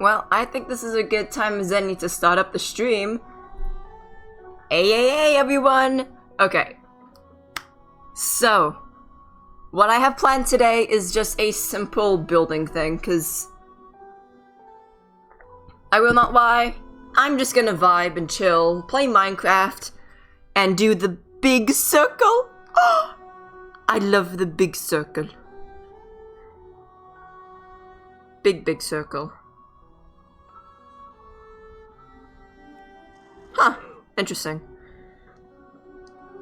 Well, I think this is a good time as any to start up the stream. Hey, everyone! Okay. So, what I have planned today is just a simple building thing, because I will not lie, I'm just gonna vibe and chill, play Minecraft, and do the big circle. I love the big circle. Big circle. Huh, interesting.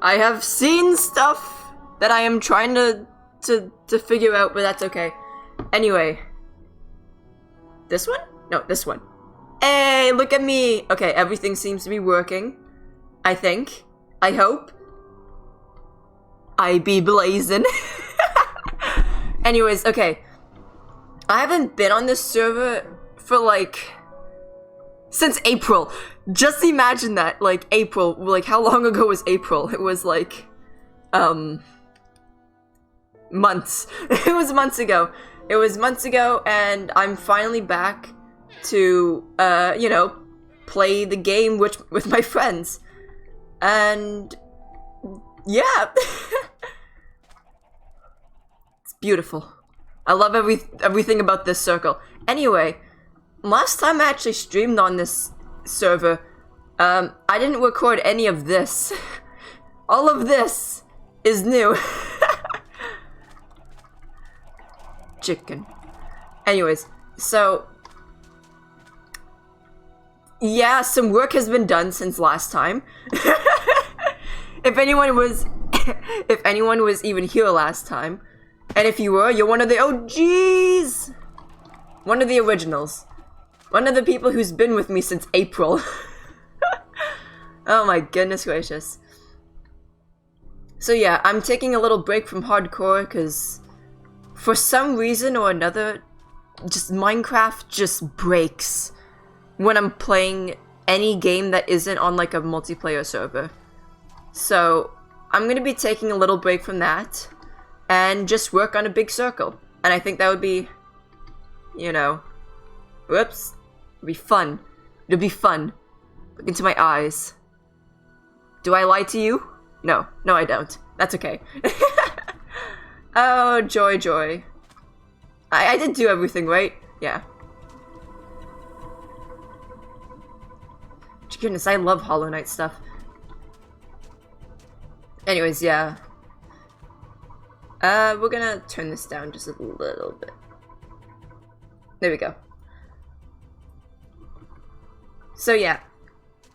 I have seen stuff that I am trying to figure out, but that's okay. Anyway. This one? No, this one. Hey, look at me! Okay, everything seems to be working. I think. I hope. I be blazing. Anyways, okay. I haven't been on this server for like... since April. Just imagine that, like, April. Like, how long ago was April? It was like... months. It was months ago. It was months ago, and I'm finally back to, you know, play the game with my friends. And... yeah! It's beautiful. I love everything about this circle. Anyway, last time I actually streamed on this server, I didn't record any of this. All of this is new. Chicken. Anyways, so... yeah, some work has been done since last time. If anyone was even here last time, and if you were, you're one of the OGs! One of the originals. One of the people who's been with me since April. Oh my goodness gracious. So yeah, I'm taking a little break from hardcore because for some reason or another, just Minecraft just breaks when I'm playing any game that isn't on like a multiplayer server. So I'm gonna be taking a little break from that and just work on a big circle. And I think that would be, you know, whoops, it'd be fun. It'd be fun. Look into my eyes. Do I lie to you? No, I don't. That's okay. Oh, joy. I did do everything, right? Yeah. Goodness, I love Hollow Knight stuff. Anyways, yeah. We're gonna turn this down just a little bit. There we go. So yeah.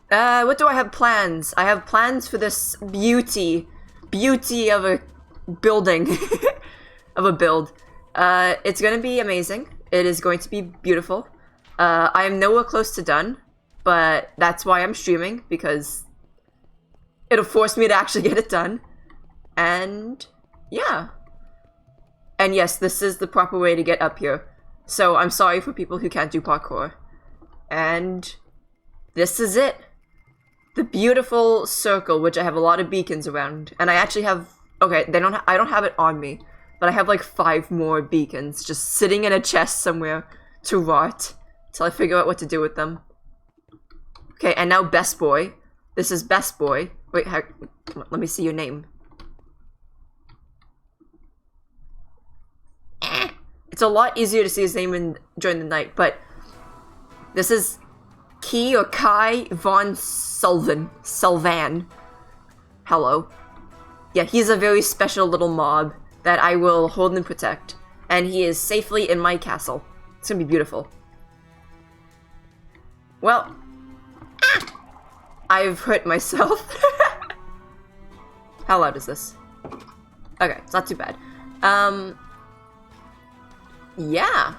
What do I have plans? I have plans for this beauty of a building. Of a build. It's gonna be amazing. It is going to be beautiful. I am nowhere close to done, but that's why I'm streaming, because it'll force me to actually get it done. And yeah. And yes, this is the proper way to get up here. So I'm sorry for people who can't do parkour. And this is it. The beautiful circle, which I have a lot of beacons around. And I actually have... okay, I don't have it on me, but I have like 5 more beacons just sitting in a chest somewhere to rot till I figure out what to do with them. Okay, and now Best Boy. This is Best Boy. Wait, come on, let me see your name. It's a lot easier to see his name during the night, but this is Key or Kai von Sylvan. Hello. Yeah, he's a very special little mob that I will hold and protect. And he is safely in my castle. It's gonna be beautiful. Well, I've hurt myself. How loud is this? Okay, it's not too bad. Yeah.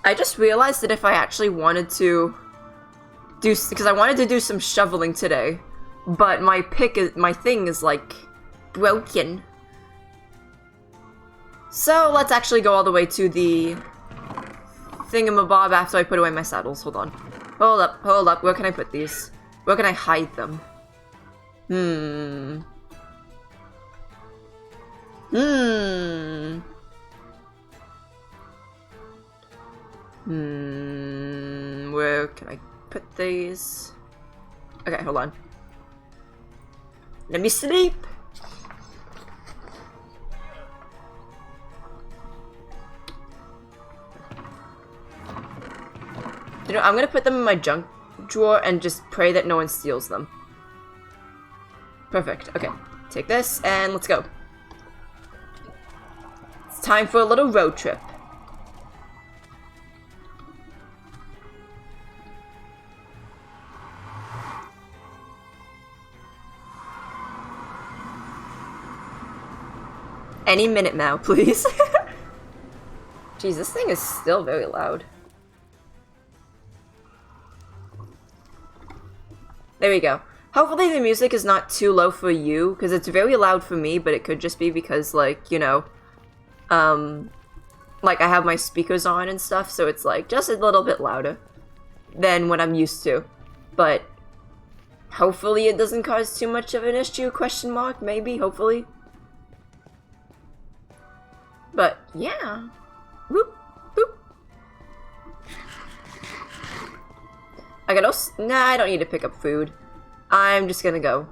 I just realized that if I actually wanted to do, because I wanted to do some shoveling today, but my thing is like broken. So let's actually go all the way to the thingamabob after I put away my saddles. Hold on. Hold up. Where can I put these? Where can I hide them? Hmm. Where can I put these? Okay, hold on. Let me sleep. You know, I'm gonna put them in my junk drawer and just pray that no one steals them. Perfect. Okay. Take this and let's go. It's time for a little road trip. Any minute now, please. Jeez, this thing is still very loud. There we go. Hopefully the music is not too low for you, because it's very loud for me, but it could just be because, like, you know, like I have my speakers on and stuff, so it's like just a little bit louder than what I'm used to. But hopefully it doesn't cause too much of an issue, question mark, maybe, hopefully. But yeah. Whoop, whoop. I got also, nah, I don't need to pick up food. I'm just gonna go.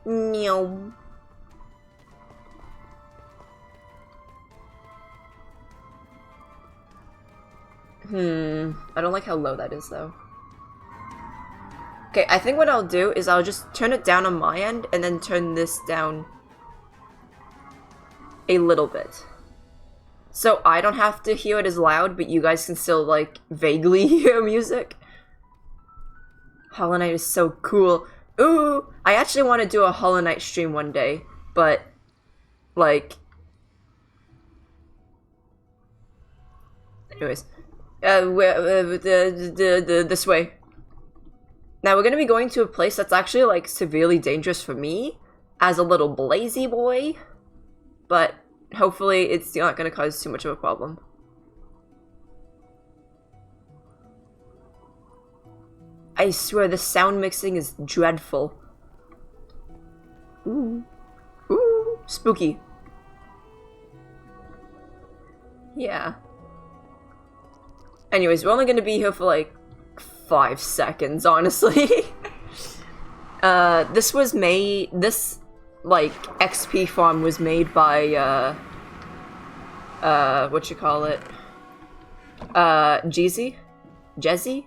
Meow. I don't like how low that is though. Okay, I think what I'll do is I'll just turn it down on my end and then turn this down a little bit. So I don't have to hear it as loud, but you guys can still, like, vaguely hear music. Hollow Knight is so cool. Ooh! I actually want to do a Hollow Knight stream one day, but, like... Anyways. This way. Now we're gonna be going to a place that's actually, like, severely dangerous for me, as a little blazy boy. But... hopefully it's not going to cause too much of a problem. I swear the sound mixing is dreadful. Ooh. Ooh. Spooky. Yeah. Anyways, we're only going to be here for like 5 seconds, honestly. This was made... this... like, XP farm was made by, what you call it? Jeezy? Jezzy?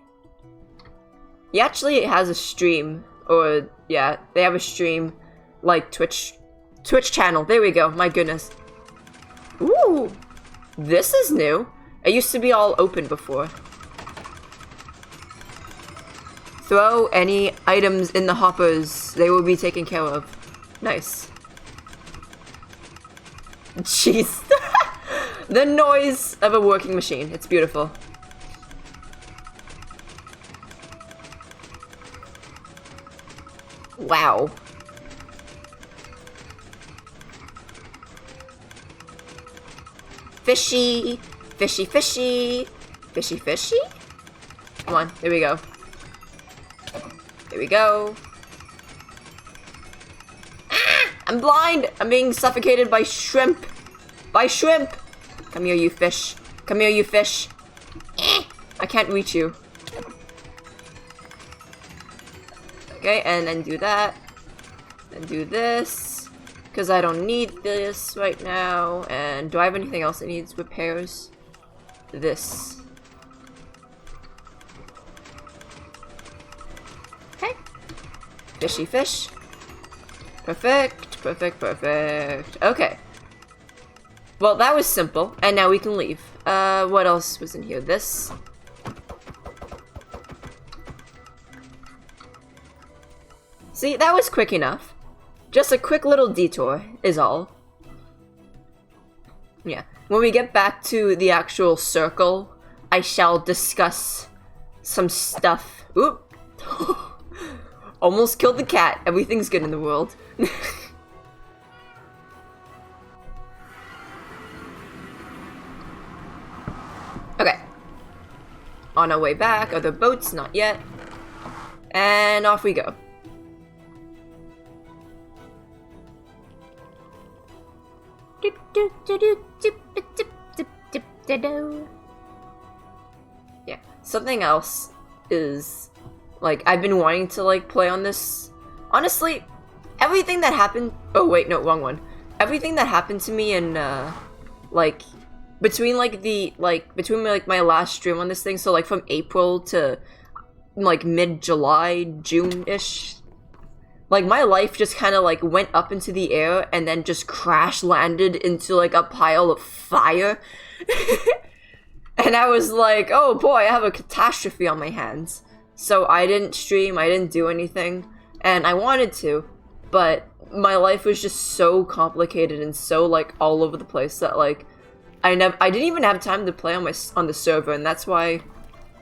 He actually has a stream, or, yeah, they have a stream, like, Twitch channel. There we go, my goodness. Ooh! This is new. It used to be all open before. Throw any items in the hoppers. They will be taken care of. Nice. Jeez. The noise of a working machine. It's beautiful. Wow. Fishy. Fishy, fishy. Fishy, fishy. Come on. There we go. There we go. I'm blind! I'm being suffocated by shrimp! By shrimp! Come here, you fish. Come here, you fish. I can't reach you. Okay, and then do that. And do this. Because I don't need this right now. And do I have anything else that needs repairs? This. Okay. Fishy fish. Perfect, perfect, perfect. Okay. Well, that was simple, and now we can leave. What else was in here? This. See, that was quick enough. Just a quick little detour is all. Yeah. When we get back to the actual circle, I shall discuss some stuff. Oop. Almost killed the cat. Everything's good in the world. Okay. On our way back. Other boats? Not yet. And off we go. Yeah. Something else is, like, I've been wanting to, like, play on this. Honestly, everything that happened... Oh, wait, no, wrong one. Everything that happened to me in, like, between, like, my last stream on this thing, so, like, from April to, like, mid-July, June-ish, like, my life just kind of, like, went up into the air and then just crash-landed into, like, a pile of fire. And I was like, oh boy, I have a catastrophe on my hands. So I didn't stream, I didn't do anything, and I wanted to, but my life was just so complicated and so, like, all over the place that, like, I didn't even have time to play on the server, and that's why,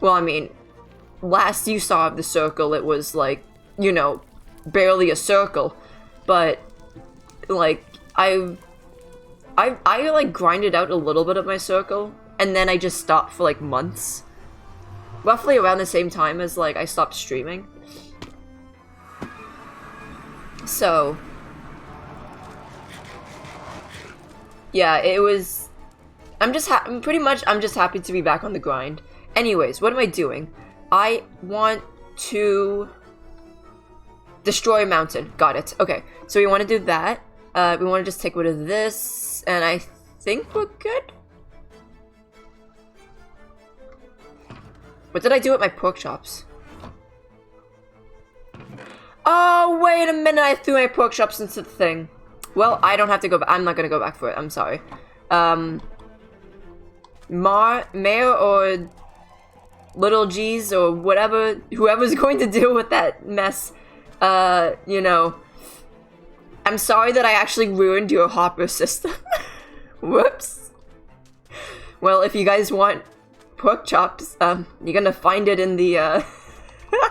well, I mean, last you saw of the circle, it was, like, you know, barely a circle, but, like, I like, grinded out a little bit of my circle, and then I just stopped for, like, months. Roughly around the same time as, like, I stopped streaming. So, yeah, it was... I'm just happy to be back on the grind. Anyways, what am I doing? I want to destroy a mountain. Got it. Okay, so we want to do that. We want to just take rid of this, and I think we're good. What did I do with my pork chops? Oh, wait a minute, I threw my pork chops into the thing. Well, I don't have to go back. I'm not gonna go back for it, I'm sorry. Mayor or Little G's or whatever, whoever's going to deal with that mess, you know. I'm sorry that I actually ruined your hopper system. Whoops. Well, if you guys want pork chops, you're gonna find it in the,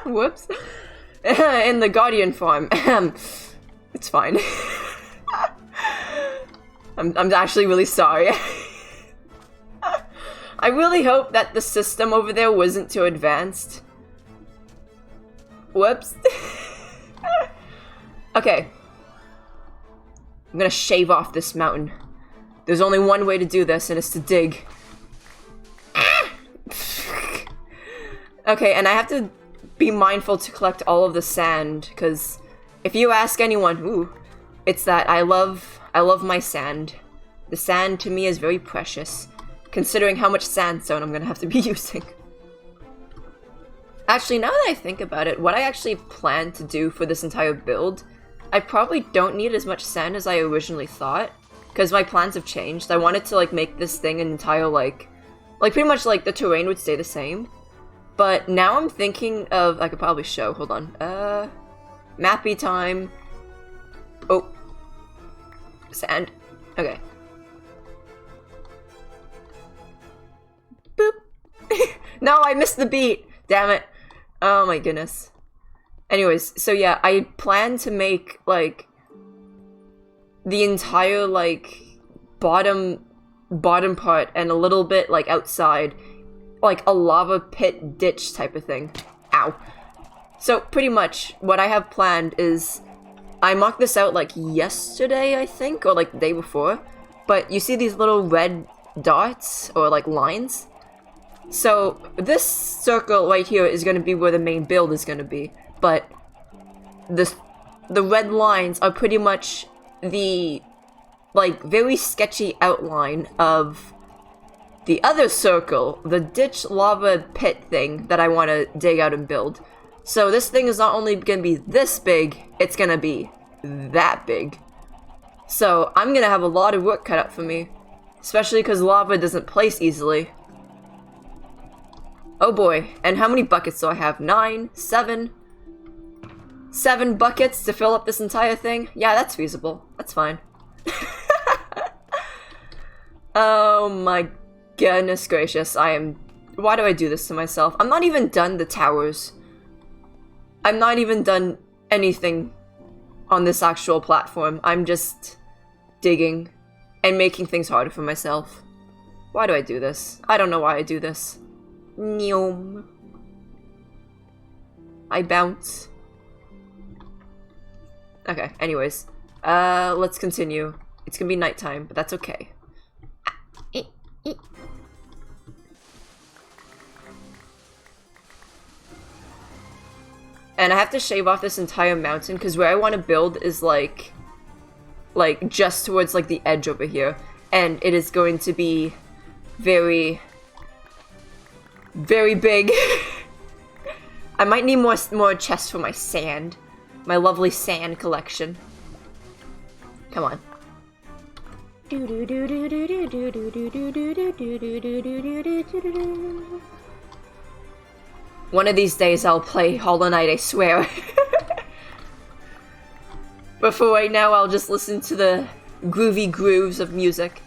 whoops. In the Guardian farm. It's fine. I'm actually really sorry. I really hope that the system over there wasn't too advanced. Whoops. Okay. I'm gonna shave off this mountain. There's only one way to do this, and it's to dig. Okay, and I have to be mindful to collect all of the sand, because if you ask anyone, ooh, it's that I love my sand. The sand to me is very precious, considering how much sandstone I'm gonna have to be using. Actually, now that I think about it, what I actually plan to do for this entire build, I probably don't need as much sand as I originally thought, because my plans have changed. I wanted to, like, make this thing an entire, like pretty much, like, the terrain would stay the same. But now I'm thinking of, I could probably show, hold on, mappy time. Oh. Sand. Okay. Boop. No, I missed the beat! Damn it. Oh my goodness. Anyways, so yeah, I plan to make, like, the entire, like, bottom part and a little bit, like, outside, like a lava pit ditch type of thing. Ow. So pretty much what I have planned is I mocked this out like yesterday, I think, or like the day before, but you see these little red dots or like lines? So this circle right here is going to be where the main build is going to be, but the red lines are pretty much the, like, very sketchy outline of the other circle, the ditch lava pit thing that I want to dig out and build. So this thing is not only going to be this big, it's going to be that big. So I'm going to have a lot of work cut out for me, especially because lava doesn't place easily. Oh boy, and how many buckets do I have? 9? 7? 7 buckets to fill up this entire thing? Yeah, that's feasible. That's fine. Oh my goodness gracious, why do I do this to myself? I'm not even done the towers. I'm not even done anything on this actual platform. I'm just digging and making things harder for myself. Why do I do this? I don't know why I do this. Neom. I bounce. Okay, anyways. Let's continue. It's gonna be nighttime, but that's okay. And I have to shave off this entire mountain because where I want to build is like just towards like the edge over here. And it is going to be very, very big. I might need more chests for my sand. My lovely sand collection. Come on. One of these days I'll play Hollow Knight, I swear. But for right now, I'll just listen to the groovy grooves of music.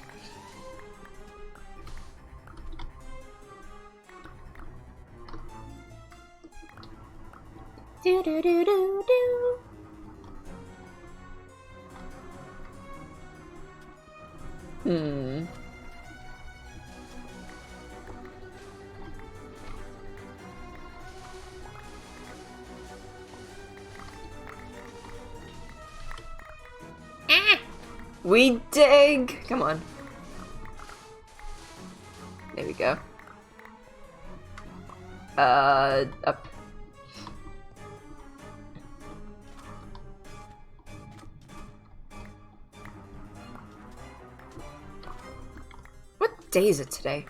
We dig! Come on. There we go. Up. What day is it today?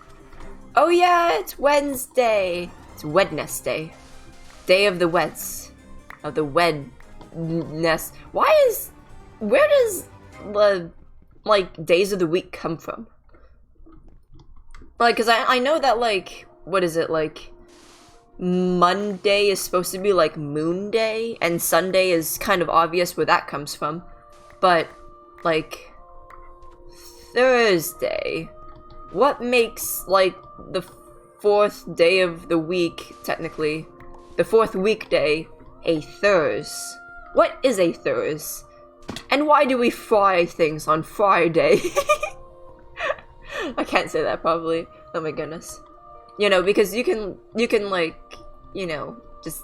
Oh yeah, it's Wednesday! It's Wednesday. Day of the Weds. Of the Wedness. Where does the, like, days of the week come from? Like, cause I know that, like, what is it, like, Monday is supposed to be, like, Moon Day, and Sunday is kind of obvious where that comes from. But, like, Thursday, what makes, like, the fourth day of the week, technically, the fourth weekday, a Thurs? What is a Thurs? And why do we fry things on Friday? I can't say that probably. Oh my goodness. You know, because you can like, you know, just...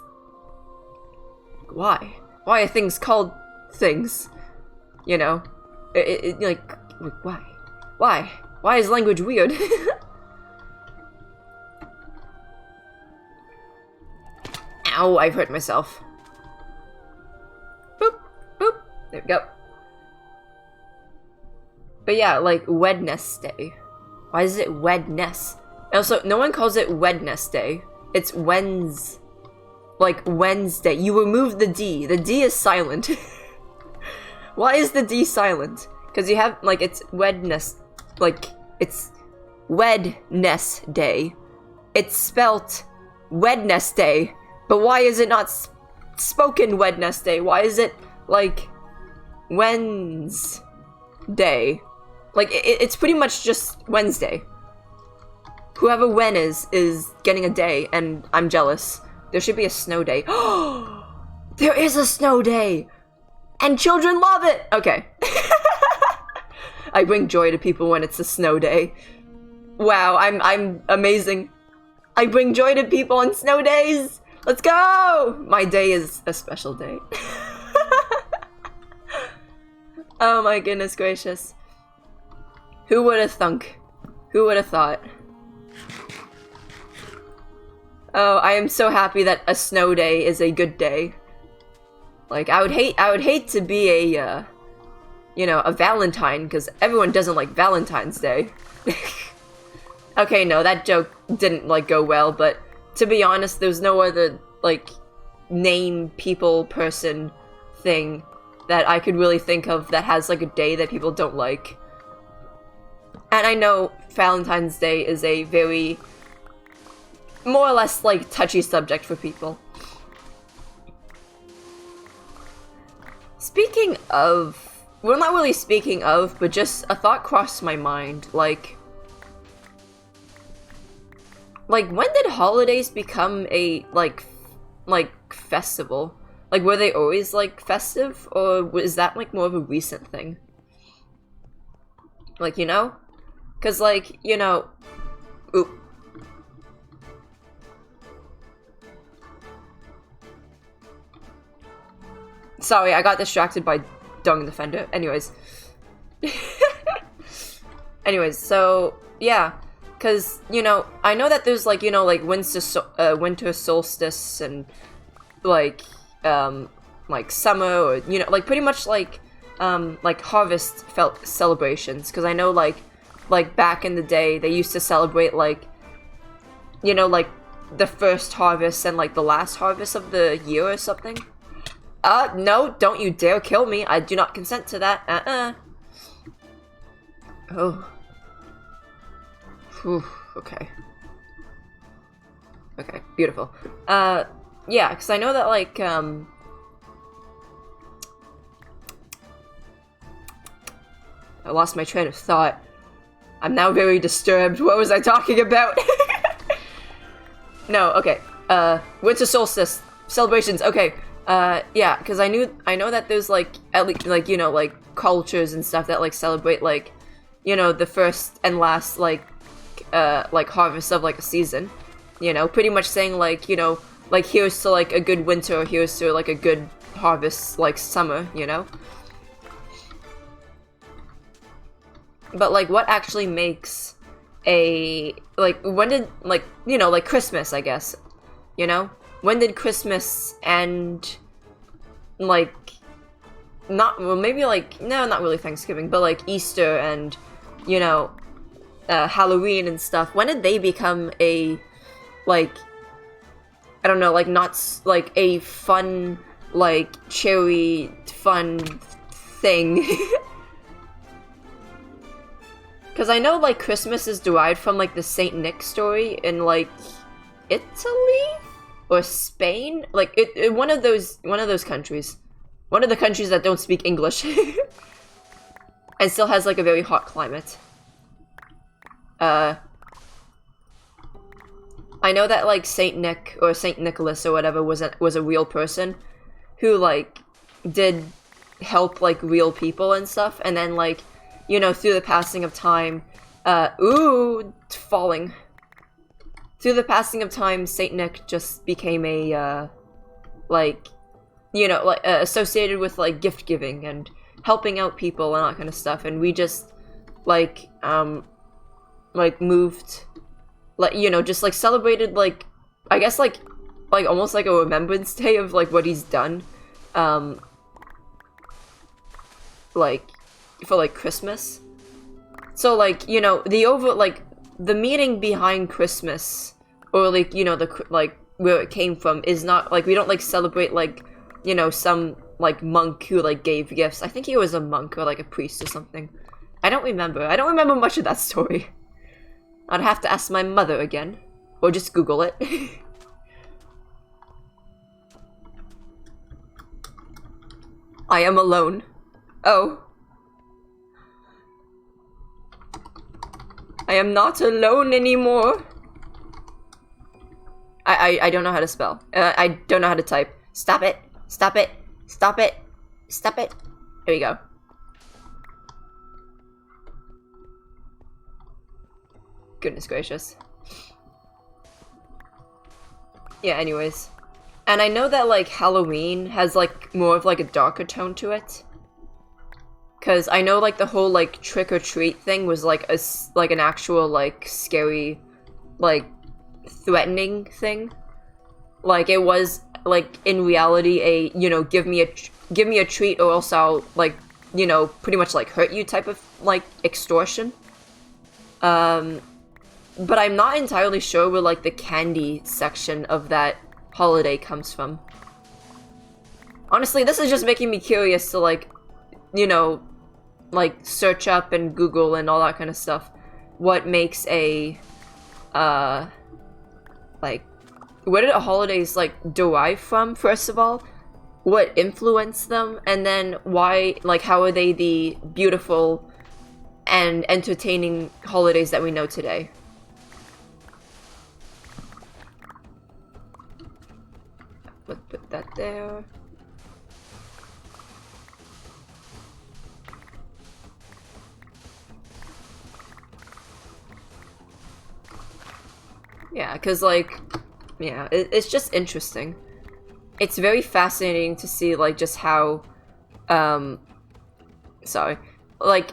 Why? Why are things called things? You know? Like, why? Why? Why is language weird? Ow, I've hurt myself. Boop, boop. There we go. But yeah, like, Wednesday. Why is it Wedness? Also, no one calls it Wednesday. It's like, Wednesday. You remove the D. The D is silent. Why is the D silent? Because you have, like, it's like, it's Wednesday. It's spelt Wednesday. But why is it not spoken Wednesday? Why is it, like, Wednesday? Like, it's pretty much just Wednesday. Whoever when is getting a day, and I'm jealous. There should be a snow day. There is a snow day! And children love it! Okay. I bring joy to people when it's a snow day. Wow, I'm amazing. I bring joy to people on snow days! Let's go! My day is a special day. Oh my goodness gracious. Who would have thunk? Who would have thought? Oh, I am so happy that a snow day is a good day. Like, I would hate to be a, you know, a Valentine, because everyone doesn't like Valentine's Day. Okay, no, that joke didn't, like, go well, but to be honest, there's no other, like, name, people, person thing that I could really think of that has, like, a day that people don't like. And I know Valentine's Day is a very, more or less, like, touchy subject for people. Speaking of, well, not really speaking of, but just a thought crossed my mind, like, when did holidays become a, like, festival? Like, were they always, like, festive? Or was that, like, more of a recent thing? Like, you know? Because, like, you know... Oop. Sorry, I got distracted by Dung the Fender. Anyways. Anyways, so, yeah. Because, you know, I know that there's, like, you know, like, winter solstice and, like, like summer, or you know, like pretty much like harvest celebrations. Because I know like back in the day they used to celebrate like, you know, like the first harvest and like the last harvest of the year or something. No, don't you dare kill me. I do not consent to that. Oh. Whew, okay. Okay, beautiful. Yeah, because I know that, like, I lost my train of thought. I'm now very disturbed. What was I talking about? No, okay. Winter solstice celebrations. Okay. Yeah, because I know that there's like at least like, you know, like cultures and stuff that like celebrate like, you know, the first and last like harvest of like a season. You know, pretty much saying like, you know, like here's to like a good winter, or here's to like a good harvest like summer, you know? But like what actually makes a like when did like, you know, like Christmas, I guess, you know, when did Christmas and like not, well, maybe like, no, not really Thanksgiving, but like Easter and, you know, Halloween and stuff, when did they become a like, I don't know, like not like a fun like cherry fun thing? Because I know, like, Christmas is derived from, like, the Saint Nick story in, like, Italy? Or Spain? Like, one of those countries. One of the countries that don't speak English. And still has, like, a very hot climate. I know that, like, Saint Nick, or Saint Nicholas, or whatever, was a real person. Who, like, did help, like, real people and stuff. And then, like, you know, through the passing of time, falling. Through the passing of time, Saint Nick just became a, like, you know, like, associated with, like, gift giving and helping out people and that kind of stuff, and we just, like moved, like, you know, just, like, celebrated, like, I guess, like, almost like a remembrance day of, like, what he's done, like, for like Christmas. So like, you know, the meaning behind Christmas, or like, you know, the like where it came from is not like, we don't like celebrate like, you know, some like monk who like gave gifts. I think he was a monk or like a priest or something. I don't remember much of that story. I'd have to ask my mother again, or just Google it. I am alone. Oh. I am not alone anymore. I don't know how to spell. I don't know how to type. Stop it. Stop it. Stop it. Stop it. Here we go. Goodness gracious. Yeah, anyways. And I know that, like, Halloween has, like, more of, like, a darker tone to it. Because I know, like, the whole, like, trick-or-treat thing was, like, an actual, like, scary, like, threatening thing. Like, it was, like, in reality a, you know, give me a treat or else I'll, like, you know, pretty much, like, hurt you type of, like, extortion. But I'm not entirely sure where, like, the candy section of that holiday comes from. Honestly, this is just making me curious to, like, you know, like, search up and Google and all that kind of stuff. What makes a, like, where did holidays, like, derive from, first of all? What influenced them? And then why, like, how are they the beautiful and entertaining holidays that we know today? Let's put that there. Yeah, because, like, yeah, it's just interesting. It's very fascinating to see, like, just how, sorry, like,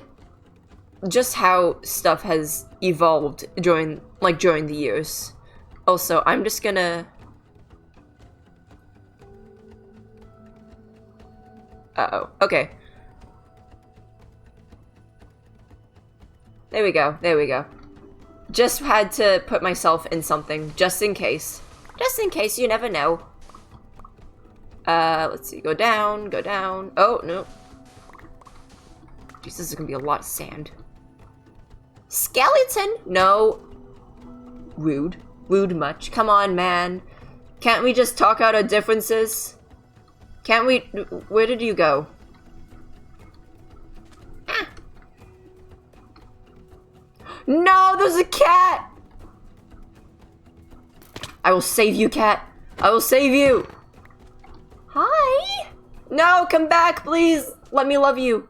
just how stuff has evolved during the years. Also, I'm just gonna... Uh-oh. Okay. There we go. There we go. Just had to put myself in something, just in case. Just in case, you never know. Let's see. Go down, go down. Oh, no. Jeez, this is gonna be a lot of sand. Skeleton? No. Rude. Rude much. Come on, man. Can't we just talk out our differences? Can't we? Where did you go? Ah. No, there's a cat! I will save you, cat. I will save you. Hi. No, come back, please. Let me love you.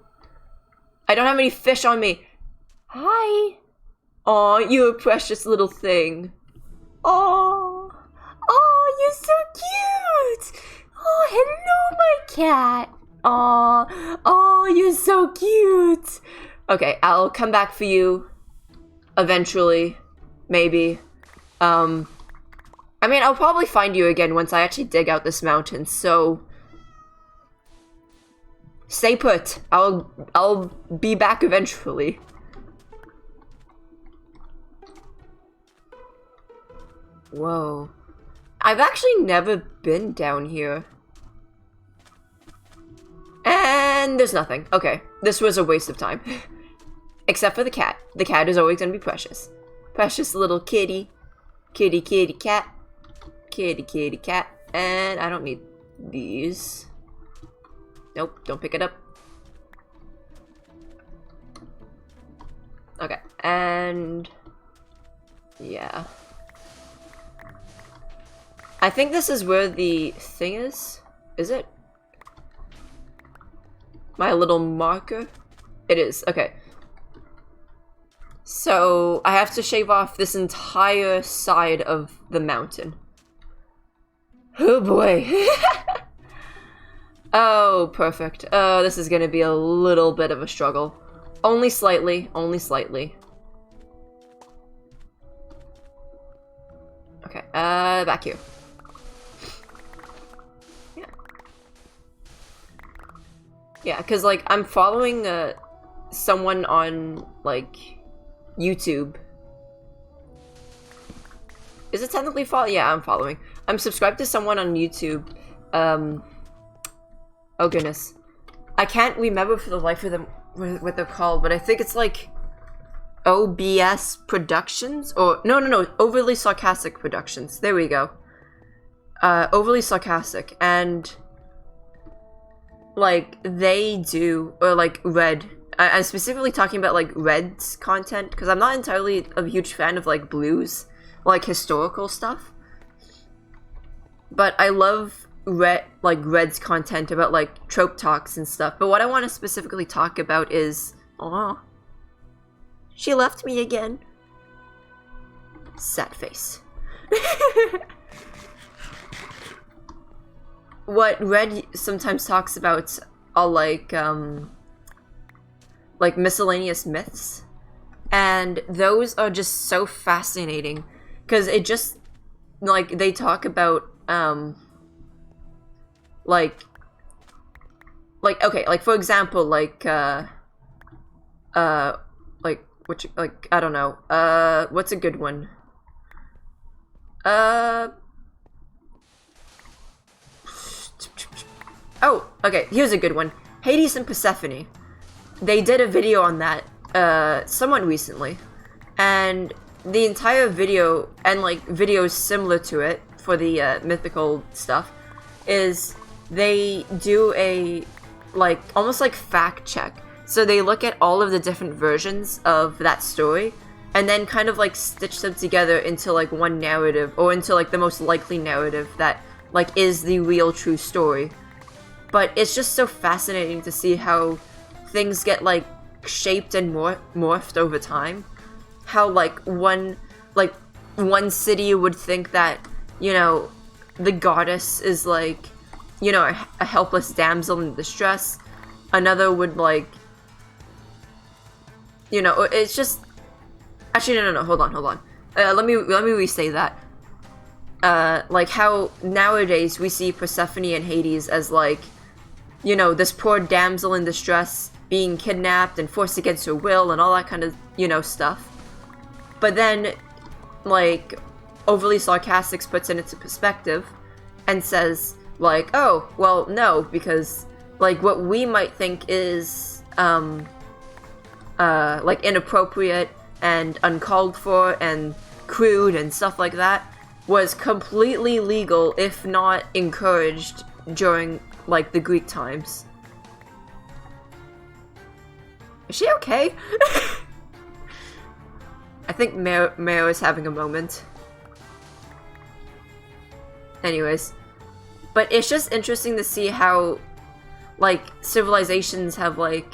I don't have any fish on me. Hi. Aw, you're a precious little thing. Aw. Oh, you're so cute. Oh, hello, my cat. Aw. Oh, you're so cute. Okay, I'll come back for you. Eventually. Maybe. I mean, I'll probably find you again once I actually dig out this mountain, so... Stay put. I'll be back eventually. Whoa. I've actually never been down here. And there's nothing. Okay, this was a waste of time. Except for the cat. The cat is always gonna be precious. Precious little kitty. Kitty, kitty, cat. Kitty, kitty, cat. And I don't need these. Nope, don't pick it up. Okay, and... yeah. I think this is where the thing is. Is it? My little marker? It is, okay. So, I have to shave off this entire side of the mountain. Oh boy. Oh, perfect. This is gonna be a little bit of a struggle. Only slightly, only slightly. Okay, back here. Yeah. Yeah, because, like, I'm following, someone on, like, YouTube. Is it technically follow? Yeah, I'm following. I'm subscribed to someone on YouTube. Oh goodness. I can't remember for the life of them what they're called, but I think it's like OBS Productions, or no, Overly Sarcastic Productions. There we go. Overly Sarcastic, and like they do, or like Red. I'm specifically talking about like Red's content, because I'm not entirely a huge fan of like Blue's, like historical stuff. But I love Red's content about like trope talks and stuff. But what I want to specifically talk about is, aw, she left me again. Sad face. What Red sometimes talks about are like miscellaneous myths, and those are just so fascinating because it just like they talk about like okay, like for example, like which, like, I don't know, what's a good one? Oh, okay, here's a good one. Hades and Persephone. They did a video on that, somewhat recently, and the entire video, and like videos similar to it for the mythical stuff, is they do a like almost like fact check. So they look at all of the different versions of that story and then kind of like stitch them together into like one narrative, or into like the most likely narrative that like is the real true story. But it's just so fascinating to see how things get like shaped and morphed over time. How like one city would think that, you know, the goddess is like, you know, a helpless damsel in distress. Another would like, you know, it's just actually no, hold on. Let me re-say that. Like how nowadays we see Persephone and Hades as like you know, this poor damsel in distress being kidnapped and forced against her will and all that kind of, you know, stuff. But then, like, overly sarcastic puts it into perspective and says, like, oh, well, no, because, like, what we might think is, like, inappropriate and uncalled for and crude and stuff like that was completely legal, if not encouraged, during, like, the Greek times. Is she okay? I think Mayo is having a moment. Anyways. But it's just interesting to see how, like, civilizations have, have,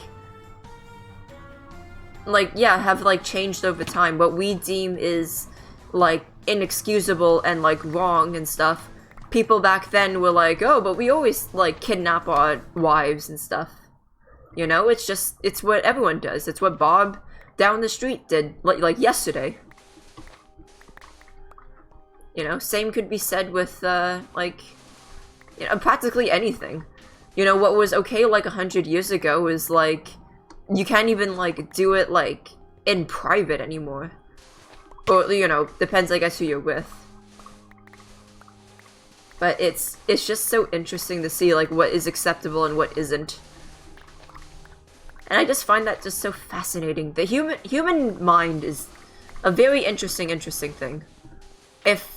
like, changed over time. What we deem is, like, inexcusable and, like, wrong and stuff. People back then were like, oh, but we always, like, kidnap our wives and stuff. You know, it's just, it's what everyone does. It's what Bob down the street did, like yesterday. You know, same could be said with, like, you know, practically anything. You know, what was okay, like, 100 years ago is, like, you can't even, like, do it, like, in private anymore. Or, you know, depends, I guess, who you're with. But it's just so interesting to see, like, what is acceptable and what isn't. And I just find that just so fascinating. The human mind is a very interesting thing. If,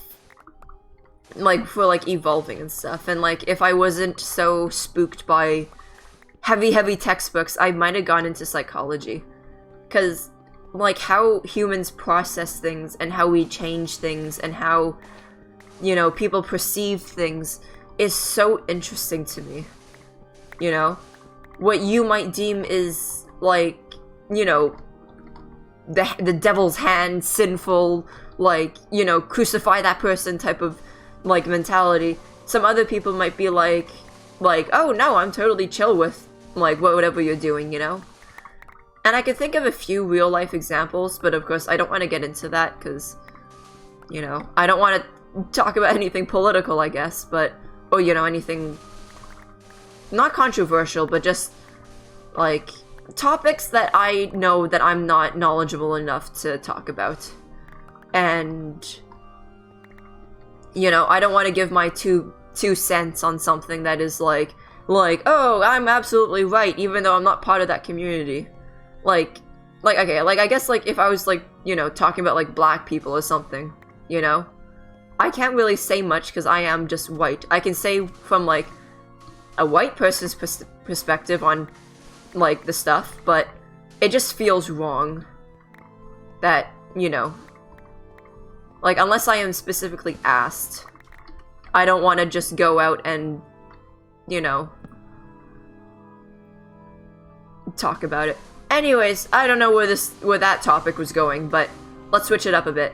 like, for, like, evolving and stuff. And, like, if I wasn't so spooked by heavy textbooks, I might have gone into psychology. Because, like, how humans process things and how we change things and how, you know, people perceive things is so interesting to me. You know? What you might deem is, like, you know, the devil's hand, sinful, like, you know, crucify that person type of, like, mentality. Some other people might be like, oh no, I'm totally chill with, like, whatever you're doing, you know? And I could think of a few real-life examples, but of course I don't want to get into that, because, you know, I don't want to talk about anything political, I guess, but, or, you know, anything not controversial, but just, like, topics that I know that I'm not knowledgeable enough to talk about. And, you know, I don't want to give my two cents on something that is like, oh, I'm absolutely right, even though I'm not part of that community. Like, okay, like, I guess, like, if I was, like, you know, talking about, like, black people or something, you know? I can't really say much because I am just white. I can say from, like, a white person's perspective on, like, the stuff, but it just feels wrong that, you know, like, unless I am specifically asked, I don't want to just go out and, you know, talk about it. Anyways, I don't know where that topic was going, but let's switch it up a bit.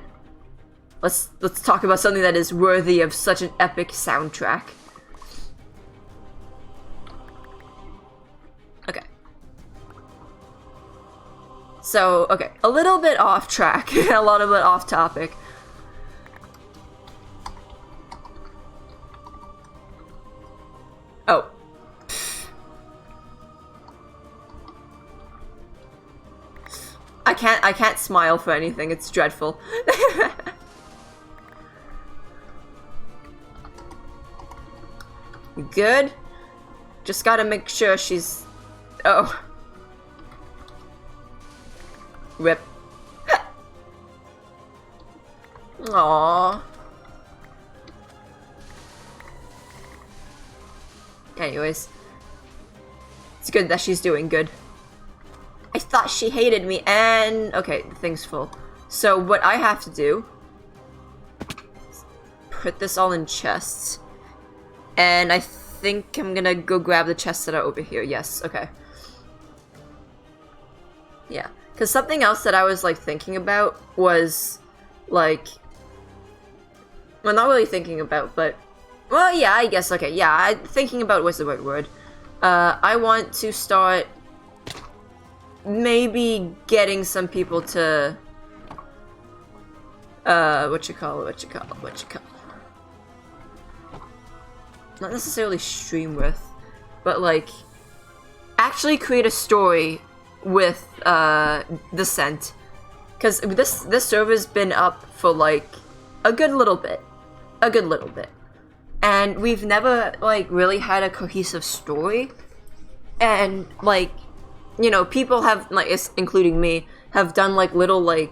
Let's talk about something that is worthy of such an epic soundtrack. Okay. So, okay, a little bit off track, a little bit off topic. Oh. I can't smile for anything, it's dreadful. You good? Just gotta make sure she's... Oh. Rip. Aww. Anyways. It's good that she's doing good. I thought she hated me, and... Okay, the thing's full. So what I have to do... Put this all in chests. And I think I'm gonna go grab the chests that are over here. Yes, okay. Yeah. Because something else that I was, like, thinking about was, like... Well, not really thinking about, but... Well, yeah, I guess, okay, yeah, thinking about was the right word. I want to start... Maybe getting some people to... what you call it. Not necessarily stream with, but, like, actually create a story with Descent, because this server's been up for like a good little bit, and we've never like really had a cohesive story, and like, you know, people have like, including me, have done like little like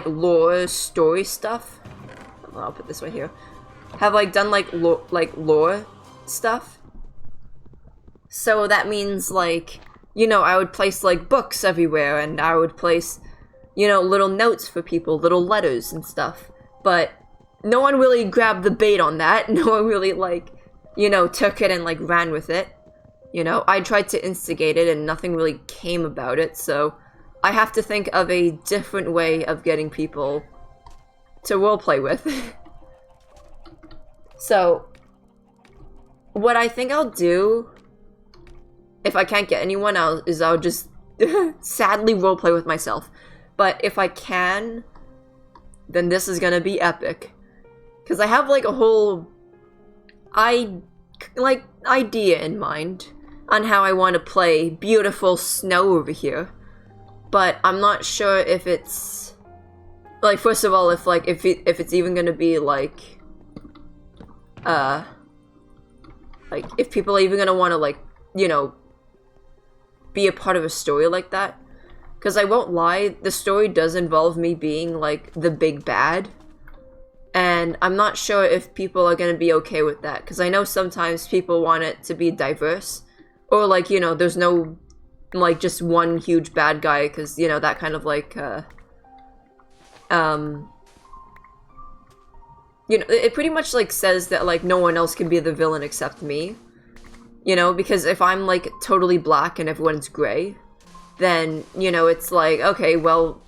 lore story stuff. I'll put this right here. Have like done like lore stuff. So that means like, you know, I would place like books everywhere, and I would place, you know, little notes for people, little letters and stuff. But no one really grabbed the bait on that. No one really like, you know, took it and like ran with it. You know, I tried to instigate it and nothing really came about it, so I have to think of a different way of getting people to roleplay with. So, what I think I'll do, if I can't get anyone else, is I'll just sadly roleplay with myself. But if I can, then this is gonna be epic. Because I have like a whole idea in mind on how I want to play beautiful snow over here. But I'm not sure if it's like, first of all, if it's even gonna be like if people are even gonna want to, like, you know, be a part of a story like that. Because I won't lie, the story does involve me being like the big bad, and I'm not sure if people are gonna be okay with that, because I know sometimes people want it to be diverse, or like, you know, there's no like just one huge bad guy, because, you know, that kind of like you know, it pretty much like says that like no one else can be the villain except me, you know, because if I'm like totally black and everyone's gray, then, you know, it's like, okay, well,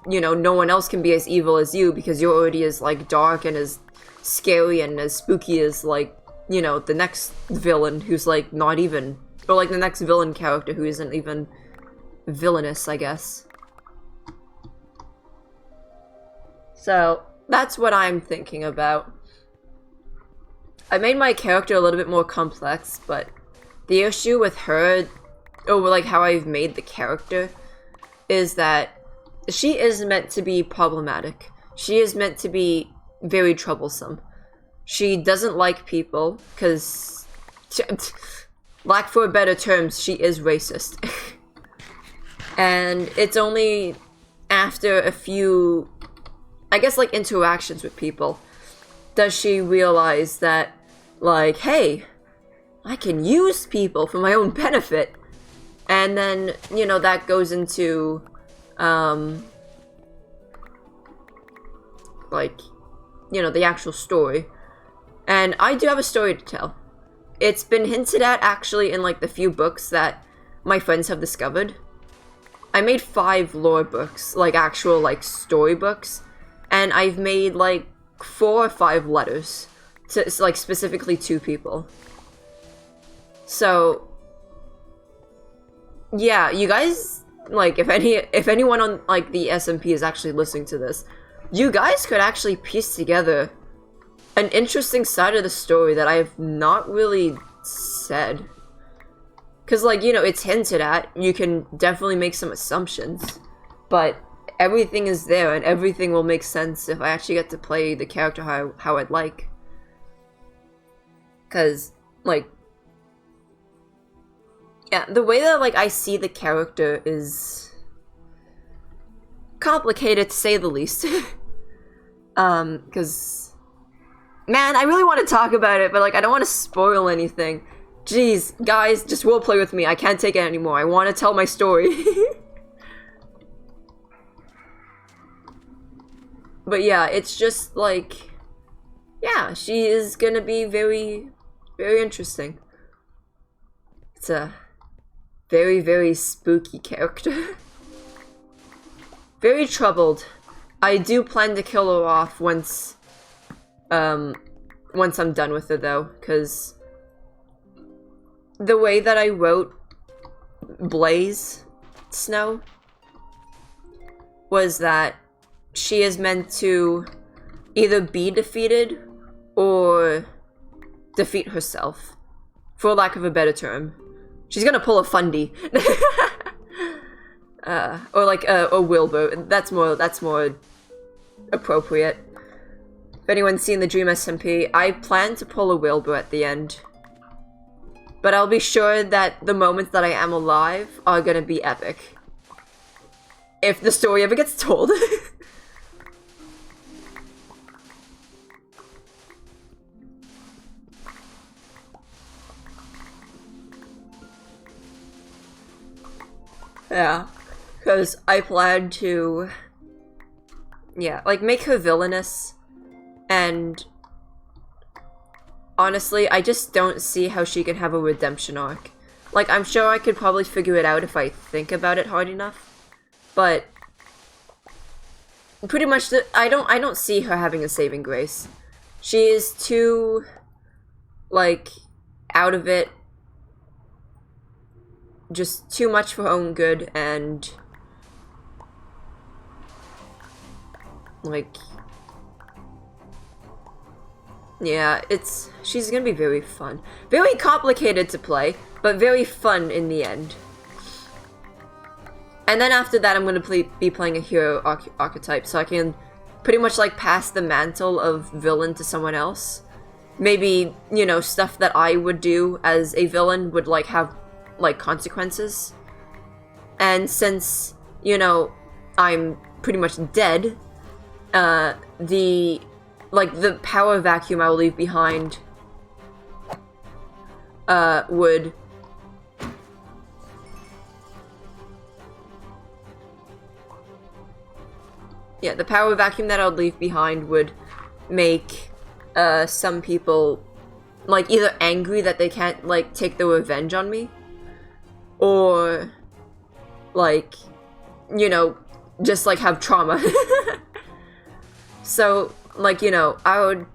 you know, no one else can be as evil as you, because you're already as like dark and as scary and as spooky as, like, you know, the next villain who's like not even, or like the next villain character who isn't even villainous, I guess. So that's what I'm thinking about. I made my character a little bit more complex, but the issue with her, or like how I've made the character, is that she is meant to be problematic. She is meant to be very troublesome. She doesn't like people, because, lack for better terms, she is racist. And it's only after a few, I guess, like, interactions with people does she realize that, like, hey, I can use people for my own benefit. And then, you know, that goes into, like, you know, the actual story. And I do have a story to tell. It's been hinted at, actually, in, like, the few books that my friends have discovered. I made 5 lore books, like, actual, like, story books. And I've made, like, 4 or 5 letters to, like, specifically 2 people. So, yeah, you guys, like, if anyone on, like, the SMP is actually listening to this, you guys could actually piece together an interesting side of the story that I have not really said. Because, like, you know, it's hinted at, you can definitely make some assumptions, but everything is there, and everything will make sense if I actually get to play the character how I'd like. Because, like, yeah, the way that, like, I see the character is complicated, to say the least. Because, man, I really want to talk about it, but, like, I don't want to spoil anything. Jeez, guys, just roleplay with me. I can't take it anymore. I want to tell my story. But yeah, it's just, like, yeah, she is gonna be very, very interesting. It's a very, very spooky character. Very troubled. I do plan to kill her off once I'm done with her, though, because the way that I wrote Blaze Snow was that she is meant to either be defeated or defeat herself, for lack of a better term. She's gonna pull a Fundy. Or like a Wilbur. That's more appropriate. If anyone's seen the Dream SMP, I plan to pull a Wilbur at the end. But I'll be sure that the moments that I am alive are gonna be epic. If the story ever gets told. Yeah. Because I plan to... yeah, like, make her villainous. And... honestly, I just don't see how she can have a redemption arc. Like, I'm sure I could probably figure it out if I think about it hard enough. But... pretty much, I don't see her having a saving grace. She is too... like, out of it. Just too much for her own good, and... like... yeah, she's gonna be very fun. Very complicated to play, but very fun in the end. And then after that, I'm gonna be playing a hero archetype, so I can pretty much, like, pass the mantle of villain to someone else. Maybe, you know, stuff that I would do as a villain would, like, have, like, consequences. And since, you know, I'm pretty much dead, the power vacuum I will leave behind, would... yeah, the power vacuum that I'll leave behind would make, some people, like, either angry that they can't, like, take their revenge on me, or, like, you know, just, like, have trauma. So, like, you know, I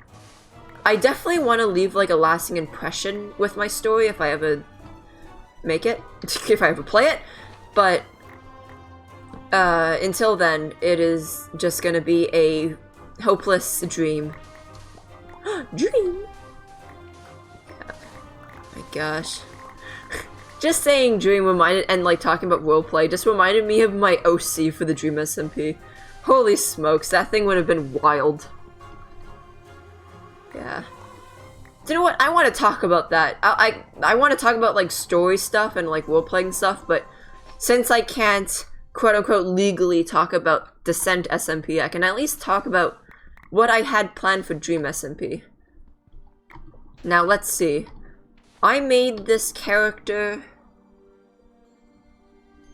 definitely want to leave, like, a lasting impression with my story if I ever make it, if I ever play it, but, until then, it is just gonna be a hopeless dream. Dream! Oh my gosh. Just saying dream reminded, and like talking about roleplay, just reminded me of my OC for the Dream SMP. Holy smokes, that thing would have been wild. Yeah. Do you know what? I want to talk about that. I want to talk about like story stuff and like role-playing stuff, but since I can't quote-unquote legally talk about DescentSMP, I can at least talk about what I had planned for Dream SMP. Now let's see. I made this character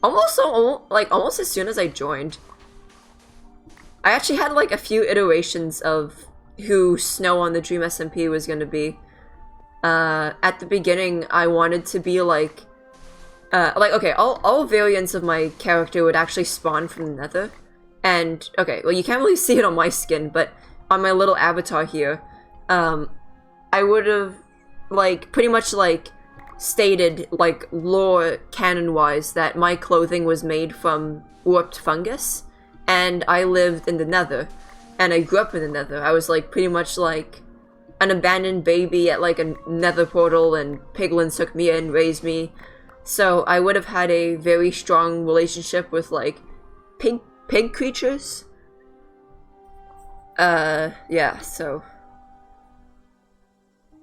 almost as soon as I joined. I actually had like a few iterations of who Snow on the Dream SMP was gonna be. At the beginning, I wanted to be like okay, all variants of my character would actually spawn from the Nether. And, okay, well you can't really see it on my skin, but on my little avatar here, I would have, like, pretty much, like, stated, like, lore canon-wise that my clothing was made from warped fungus, and I lived in the Nether, and I grew up in the Nether. I was, like, pretty much, like, an abandoned baby at, like, a Nether portal, and piglins took me in, raised me. So I would have had a very strong relationship with, like, pig creatures. Yeah, so...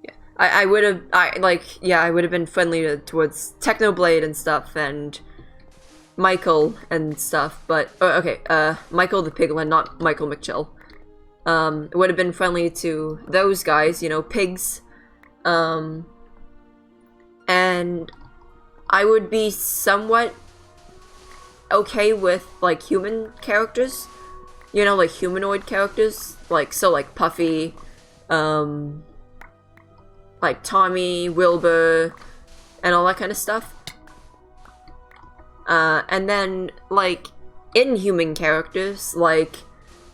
yeah. I would have been friendly towards Technoblade and stuff, and Michael and stuff, but... okay, Michael the Piglin, not Michael McChill. Would have been friendly to those guys, you know, pigs. And I would be somewhat okay with, like, human characters. You know, like, humanoid characters. Like, so, like, Puffy, like, Tommy, Wilbur, and all that kind of stuff. And then, like, inhuman characters, like,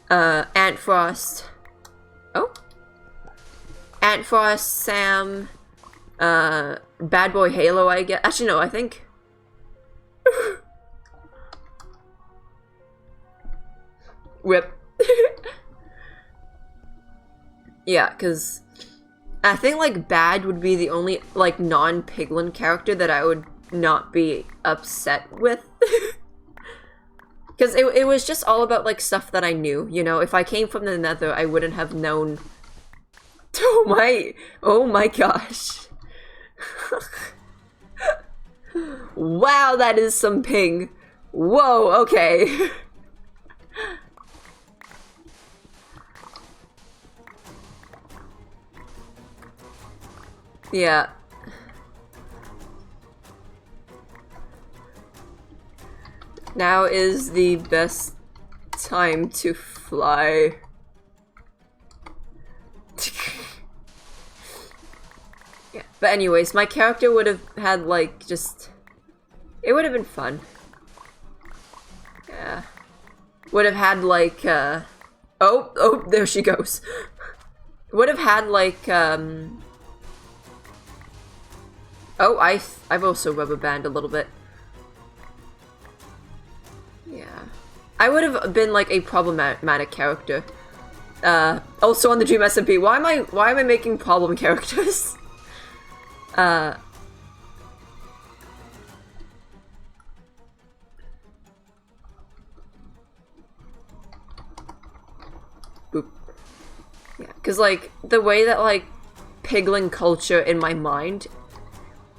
Ant Frost. Oh? Ant Frost, Sam, Bad Boy Halo, I guess. Actually, no, I think... Rip. Yeah, because I think, like, Bad would be the only, like, non-Piglin character that I would not be upset with. Because it was just all about, like, stuff that I knew, you know? If I came from the Nether, I wouldn't have known... Oh my gosh. Wow, that is some ping. Whoa, okay. Yeah. Now is the best time to fly. Yeah, but anyways, my character would have had, like, just... It would have been fun. Yeah. Would have had, like, Oh, there she goes. Would have had, like, Oh, I've also rubber band a little bit. Yeah. I would have been, like, a problematic character. Also on the DescentSMP. Why am I making problem characters? Boop. Yeah, because, like, the way that, like, piglin culture in my mind,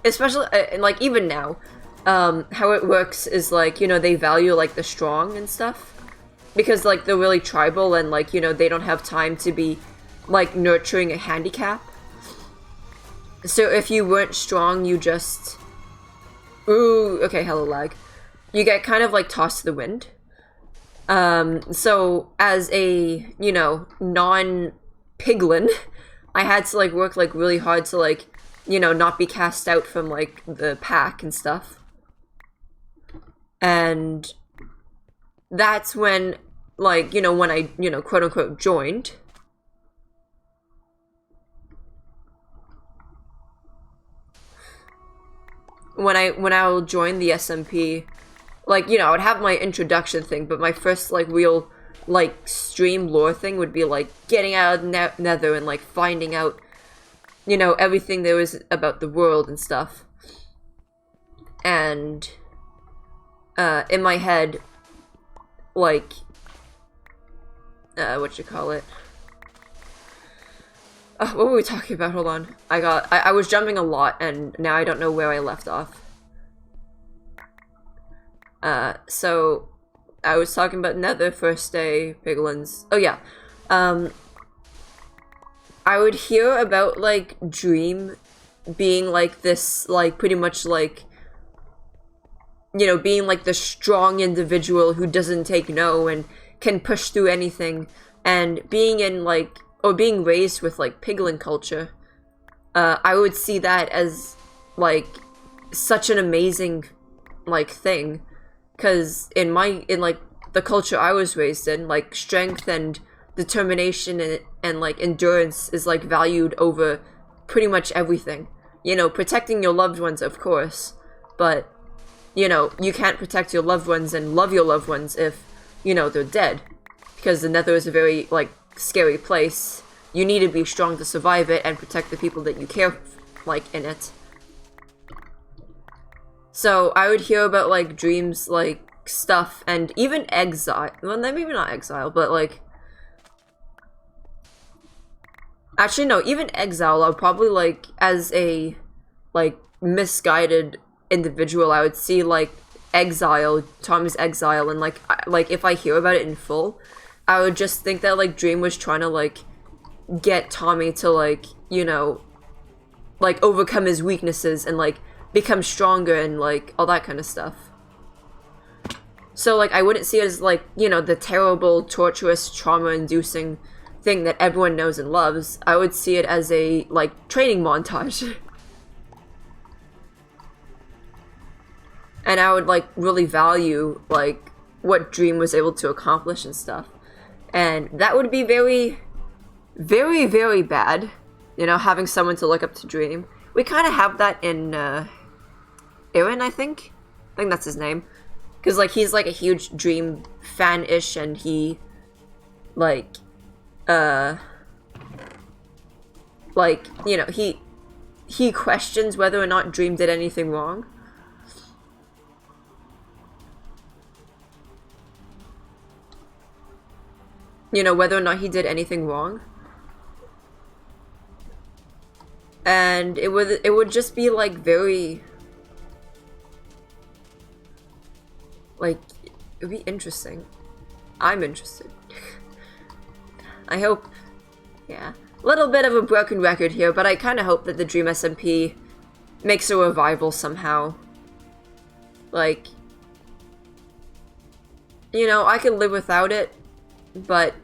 especially, like, even now, how it works is, like, you know, they value, like, the strong and stuff. Because, like, they're really tribal and, like, you know, they don't have time to be, like, nurturing a handicap. So if you weren't strong, you just... Ooh, okay, hello lag. You get kind of, like, tossed to the wind. So as a, you know, non-piglin, I had to, like, work, like, really hard to, like, you know, not be cast out from, like, the pack and stuff. And that's when, like, you know, when I, you know, quote-unquote joined. When I'll join the SMP, like, you know, I would have my introduction thing, but my first, like, real, like, stream lore thing would be, like, getting out of Nether and, like, finding out, you know, everything there is about the world and stuff. And, in my head, like, whatchamacallit? What were we talking about? Hold on. I was jumping a lot, and now I don't know where I left off. So, I was talking about Nether first day, piglins. Oh yeah. I would hear about, like, Dream being, like, this, like, pretty much, like, you know, being, like, the strong individual who doesn't take no and can push through anything, and being in, like, or being raised with, like, piglin culture, I would see that as, like, such an amazing, like, thing, because in, like, the culture I was raised in, like, strength and determination and like, endurance is, like, valued over pretty much everything. You know, protecting your loved ones, of course, but, you know, you can't protect your loved ones and love your loved ones if, you know, they're dead, because the Nether is a very, like, scary place. You need to be strong to survive it and protect the people that you care, like, in it. So I would hear about, like, Dreams, like, stuff, and even exile. Well, maybe not exile, but, like, actually no, even exile, I'll probably, like, as a, like, misguided individual, I would see, like, exile, Tommy's exile, and, like, if I hear about it in full, I would just think that, like, Dream was trying to, like, get Tommy to, like, you know, like, overcome his weaknesses and, like, become stronger and, like, all that kind of stuff. So, like, I wouldn't see it as, like, you know, the terrible, torturous, trauma-inducing thing that everyone knows and loves. I would see it as a, like, training montage. And I would, like, really value, like, what Dream was able to accomplish and stuff. And that would be very, very, very bad, you know, having someone to look up to Dream. We kind of have that in, Aaron, I think? I think that's his name. Because, like, he's, like, a huge Dream fan-ish, and he, like, you know, he questions whether or not Dream did anything wrong. You know, whether or not he did anything wrong. And it would just be like very, like, it'd be interesting. I'm interested. I hope, yeah. A little bit of a broken record here, but I kind of hope that the DreamSMP makes a revival somehow. Like, you know, I could live without it, but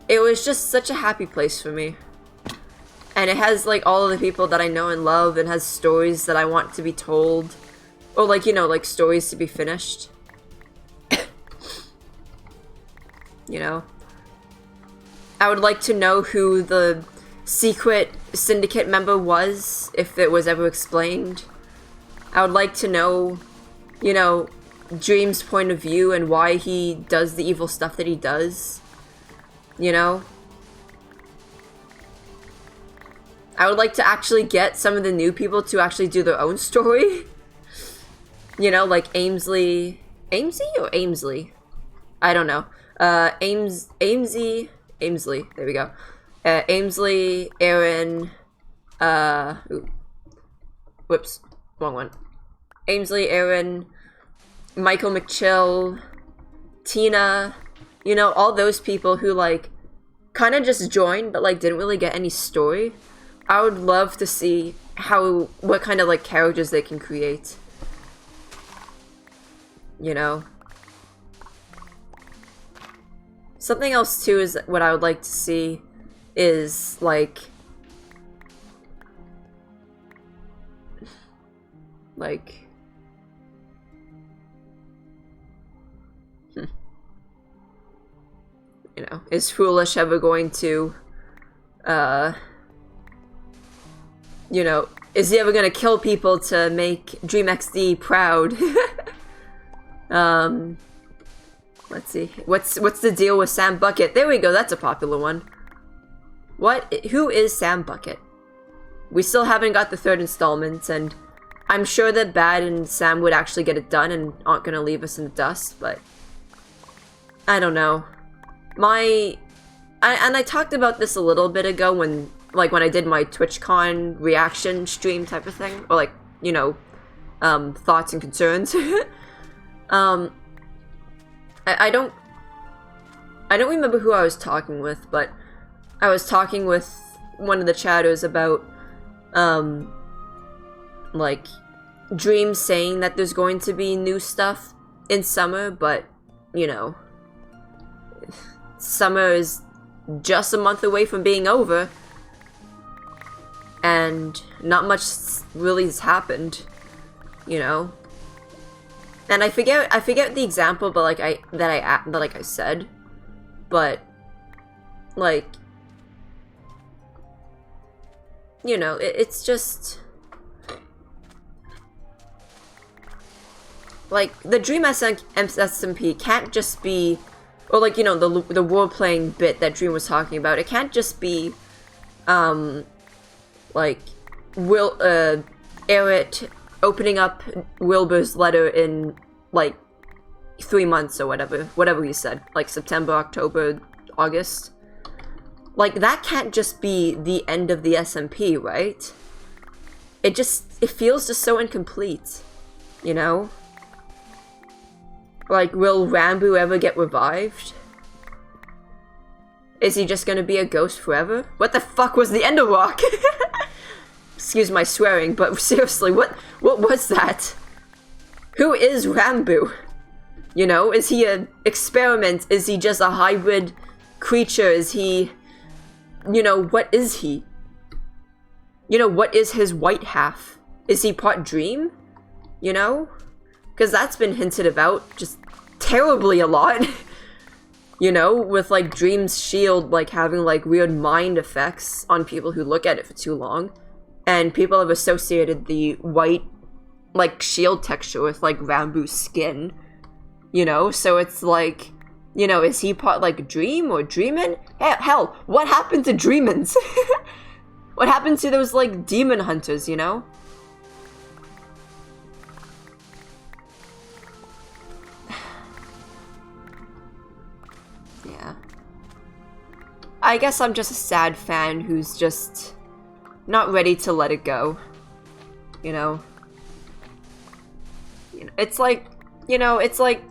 it was just such a happy place for me. And it has, like, all of the people that I know and love, and has stories that I want to be told. Or, like, you know, like, stories to be finished. You know? I would like to know who the secret syndicate member was, if it was ever explained. I would like to know, you know, Dream's point of view and why he does the evil stuff that he does. You know? I would like to actually get some of the new people to actually do their own story. You know, like Aimsley. Aimsey or Aimsley? I don't know. Aimsley. There we go. Aimsley, Aaron. Ooh. Whoops. Wrong one. Aimsley, Aaron. Michael McChill. Tina. You know, all those people who, like, kind of just joined, but, like, didn't really get any story. I would love to see what kind of, like, characters they can create. You know? Something else, too, is what I would like to see is, like... You know, is Foolish ever going to, you know, is he ever gonna kill people to make DreamXD proud? Let's see. What's the deal with Sam Bucket? There we go, that's a popular one. Who is Sam Bucket? We still haven't got the third installment, and I'm sure that Bad and Sam would actually get it done and aren't gonna leave us in the dust, but I don't know. I talked about this a little bit ago when I did my TwitchCon reaction stream type of thing, or like, you know, thoughts and concerns. I don't remember who I was talking with, but I was talking with one of the chatters about, like, Dream saying that there's going to be new stuff in summer, but, you know, summer is just a month away from being over, and not much really has happened, you know. And I forget the example, but like I said, but like, you know, it's just like the DescentSMP can't just be, or like, you know, the role-playing bit that Dream was talking about, it can't just be like Eric opening up Wilbur's letter in like 3 months or whatever he said, like September, October, August. Like, that can't just be the end of the SMP, right? It feels just so incomplete, you know? Like, will Rambo ever get revived? Is he just gonna be a ghost forever? What the fuck was the Ender Rock? Excuse my swearing, but seriously, what was that? Who is Rambo? You know, is he an experiment? Is he just a hybrid creature? Is he... You know, what is he? You know, what is his white half? Is he part Dream? You know? Because that's been hinted about just terribly a lot. You know, with like Dream's shield like having like weird mind effects on people who look at it for too long. And people have associated the white like shield texture with like Rambo's skin. You know, so it's like, you know, is he part like Dream or Dreamin'? Hell, what happened to Dreamins? What happened to those like demon hunters, you know? Yeah. I guess I'm just a sad fan who's just not ready to let it go. You know? It's like, it's like,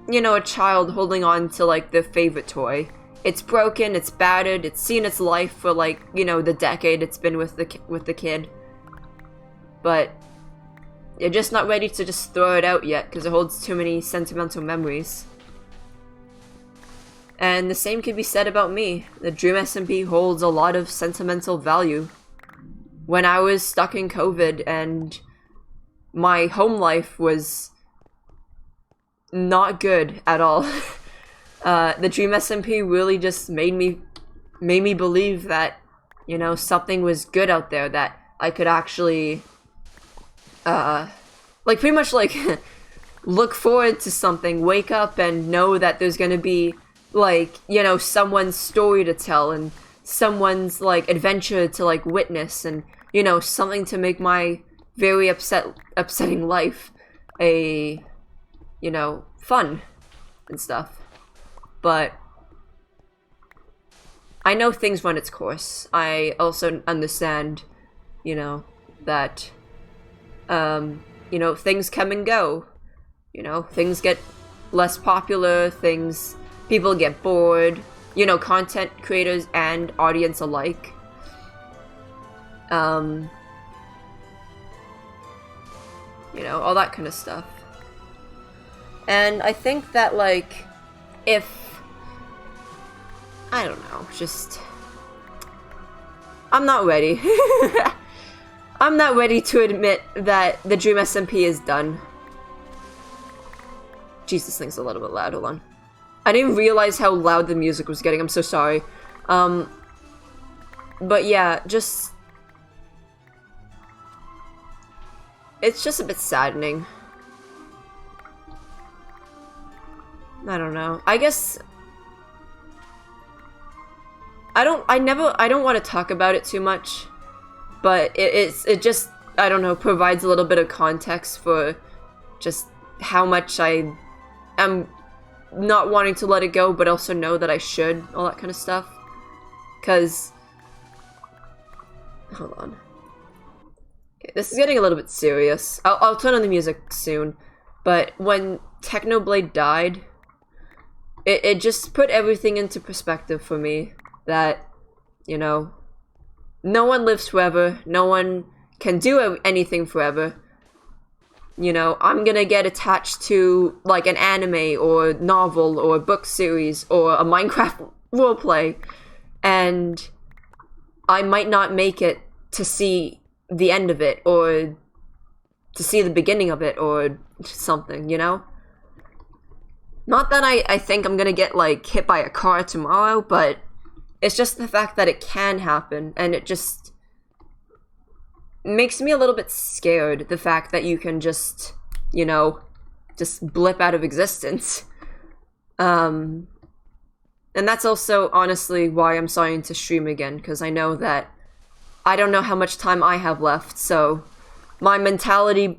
a child holding on to, like, their favorite toy. It's broken, it's battered, it's seen its life for, like, the decade it's been with the kid. But you're just not ready to just throw it out yet, because it holds too many sentimental memories. And the same could be said about me. The DreamSMP holds a lot of sentimental value. When I was stuck in COVID and my home life was not good at all, the DreamSMP really just made me believe that, something was good out there, that I could actually, like, pretty much, like, look forward to something, wake up and know that there's gonna be, like, someone's story to tell and someone's, like, adventure to, like, witness and, something to make my very upsetting life fun and stuff. But I know things run its course. I also understand, that, things come and go. Things get less popular, people get bored, content creators and audience alike. All that kind of stuff. And I think that, like, I don't know, just... I'm not ready. I'm not ready to admit that the DreamSMP is done. Jeez, this thing's a little bit loud, hold on. I didn't realize how loud the music was getting, I'm so sorry. But yeah, just... It's just a bit saddening. I don't know. I guess... I don't want to talk about it too much, but it just, I don't know, provides a little bit of context for just how much I am not wanting to let it go, but also know that I should, all that kind of stuff. Because... Hold on. Okay, this is getting a little bit serious. I'll turn on the music soon, but when Technoblade died, it just put everything into perspective for me. That, no one lives forever, no one can do anything forever. I'm gonna get attached to, like, an anime or novel or book series or a Minecraft roleplay, and I might not make it to see the end of it, or to see the beginning of it, or something, Not that I think I'm gonna get, like, hit by a car tomorrow, but it's just the fact that it can happen, and it just makes me a little bit scared, the fact that you can just, just blip out of existence. And that's also, honestly, why I'm starting to stream again, because I know that I don't know how much time I have left, so my mentality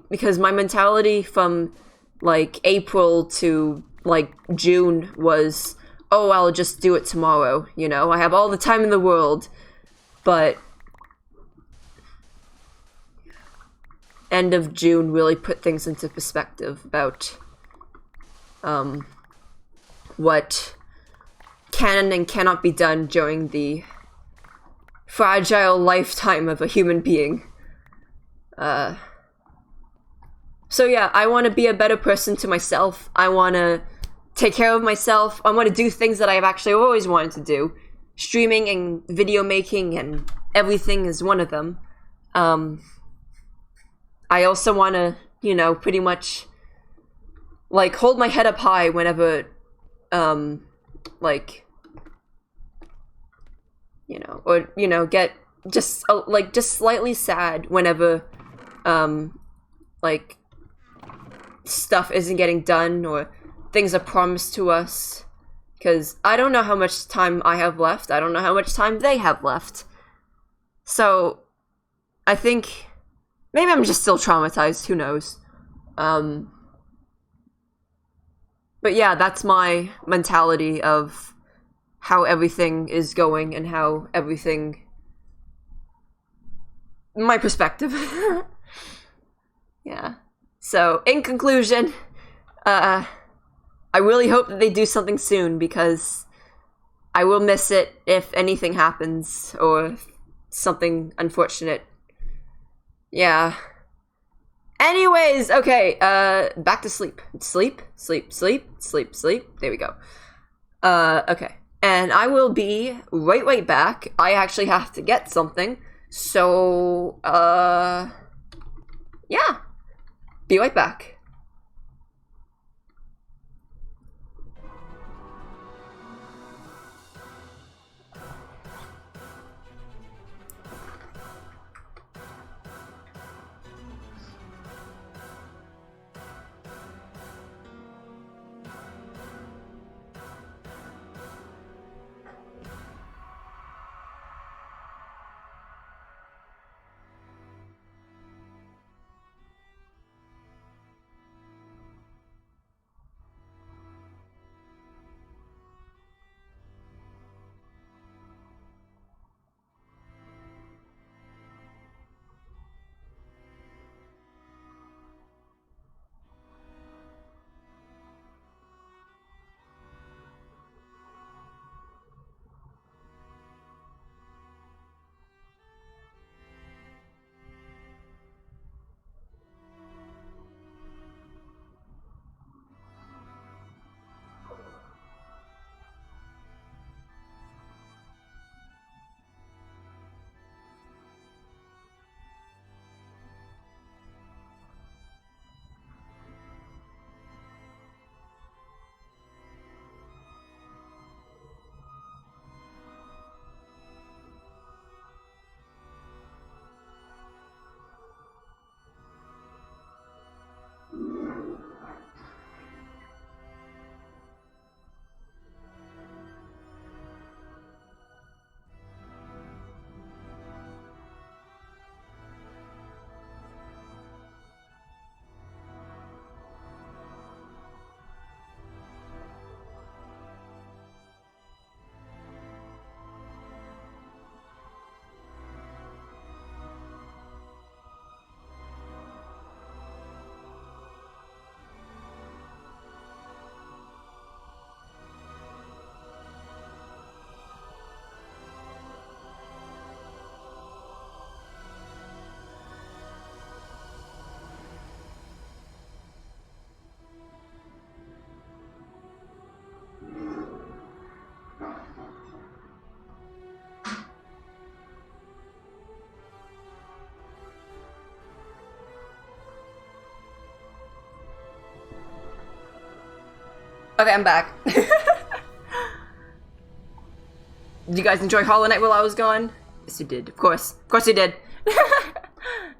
from, like, April to, like, June was... oh, I'll just do it tomorrow, I have all the time in the world, but end of June really put things into perspective about what can and cannot be done during the fragile lifetime of a human being. So yeah, I want to be a better person to myself. I want to take care of myself. I want to do things that I've actually always wanted to do. Streaming and video making and everything is one of them. I also want to, pretty much, like, hold my head up high whenever, like, or, get just, like, just slightly sad whenever, like, stuff isn't getting done or things are promised to us, because I don't know how much time I have left. I don't know how much time they have left. So, I think maybe I'm just still traumatized, who knows. But yeah, that's my mentality of how everything is going and how everything... my perspective. Yeah. So, in conclusion, I really hope that they do something soon, because I will miss it if anything happens, or something unfortunate. Yeah. Anyways, okay, back to sleep. Sleep. There we go. Okay. And I will be right back. I actually have to get something. So, yeah. Be right back. Okay, I'm back. Did you guys enjoy Hollow Knight while I was gone? Yes, you did. Of course. Of course you did.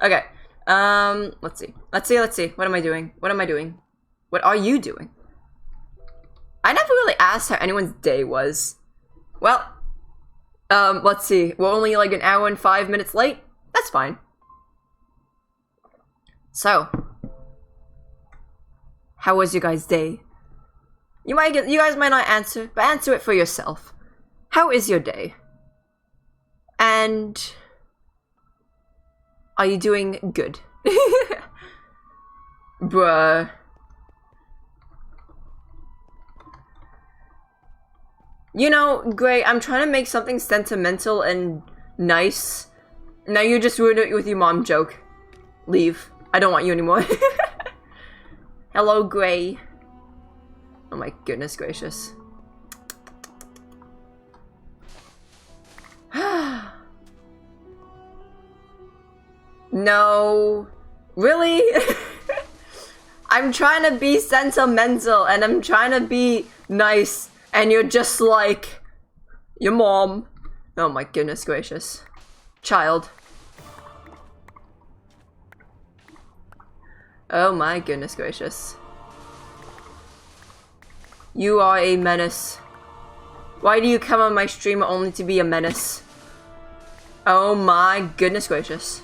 Okay. Let's see. What am I doing? What are you doing? I never really asked how anyone's day was. Well, let's see. We're only like an hour and 5 minutes late. That's fine. So, how was your guys' day? You guys might not answer, but answer it for yourself. How is your day? And are you doing good? Bruh. You know, Gray, I'm trying to make something sentimental and nice. Now you just ruined it with your mom joke. Leave. I don't want you anymore. Hello, Gray. Oh my goodness gracious. No. Really? I'm trying to be sentimental and I'm trying to be nice and you're just like your mom. Oh my goodness gracious. Child. Oh my goodness gracious. You are a menace. Why do you come on my stream only to be a menace? Oh my goodness gracious.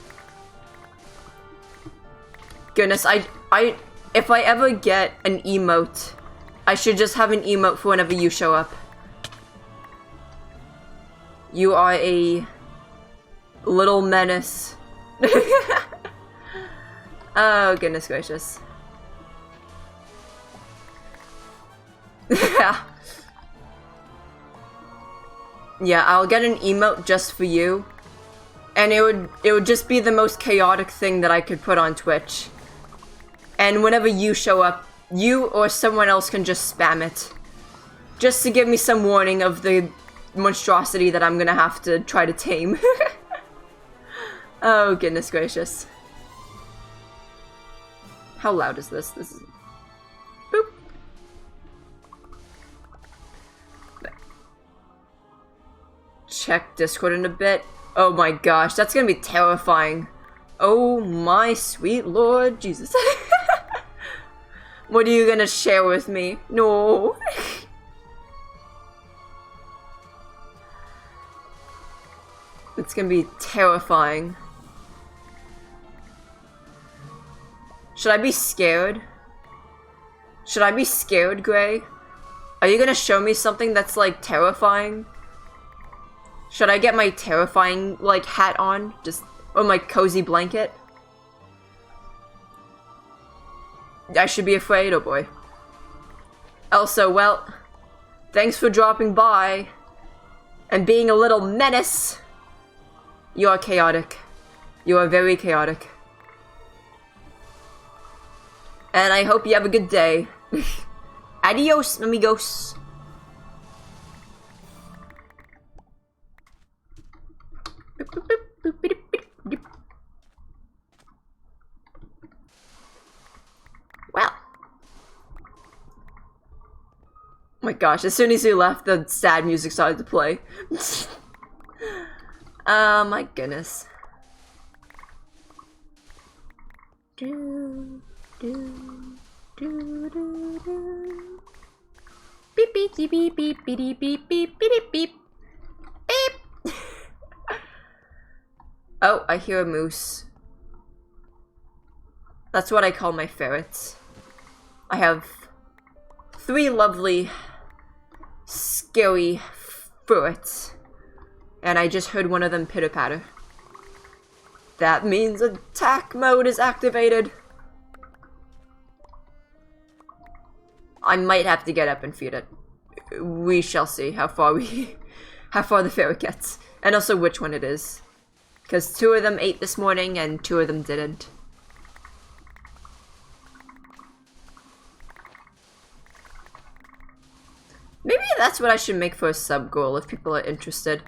Goodness, if I ever get an emote, I should just have an emote for whenever you show up. You are a little menace. Oh, goodness gracious. Yeah. Yeah, I'll get an emote just for you. And it would just be the most chaotic thing that I could put on Twitch. And whenever you show up, you or someone else can just spam it. Just to give me some warning of the monstrosity that I'm gonna have to try to tame. Oh, goodness gracious. How loud is this? This is... Boop. Check Discord in a bit. Oh my gosh, that's gonna be terrifying. Oh my sweet Lord Jesus. What are you gonna share with me? No. It's gonna be terrifying. Should I be scared? Should I be scared, Gray? Are you gonna show me something that's, like, terrifying? Should I get my terrifying, like, hat on? Just, or my cozy blanket? I should be afraid, oh boy. Also, well, thanks for dropping by and being a little menace. You are chaotic. You are very chaotic. And I hope you have a good day. Adios, amigos. Well. Oh my gosh, as soon as he left, the sad music started to play. My goodness. Do, do, do, do, do. Beep, beep, beep, beep, beep, beep, beep, beep, beep, beep. Beep. Oh, I hear a moose. That's what I call my ferrets. I have 3 lovely, scary ferrets. And I just heard one of them pitter-patter. That means attack mode is activated. I might have to get up and feed it. We shall see how far the ferret gets. And also which one it is. Because 2 of them ate this morning and 2 of them didn't. Maybe that's what I should make for a sub goal if people are interested.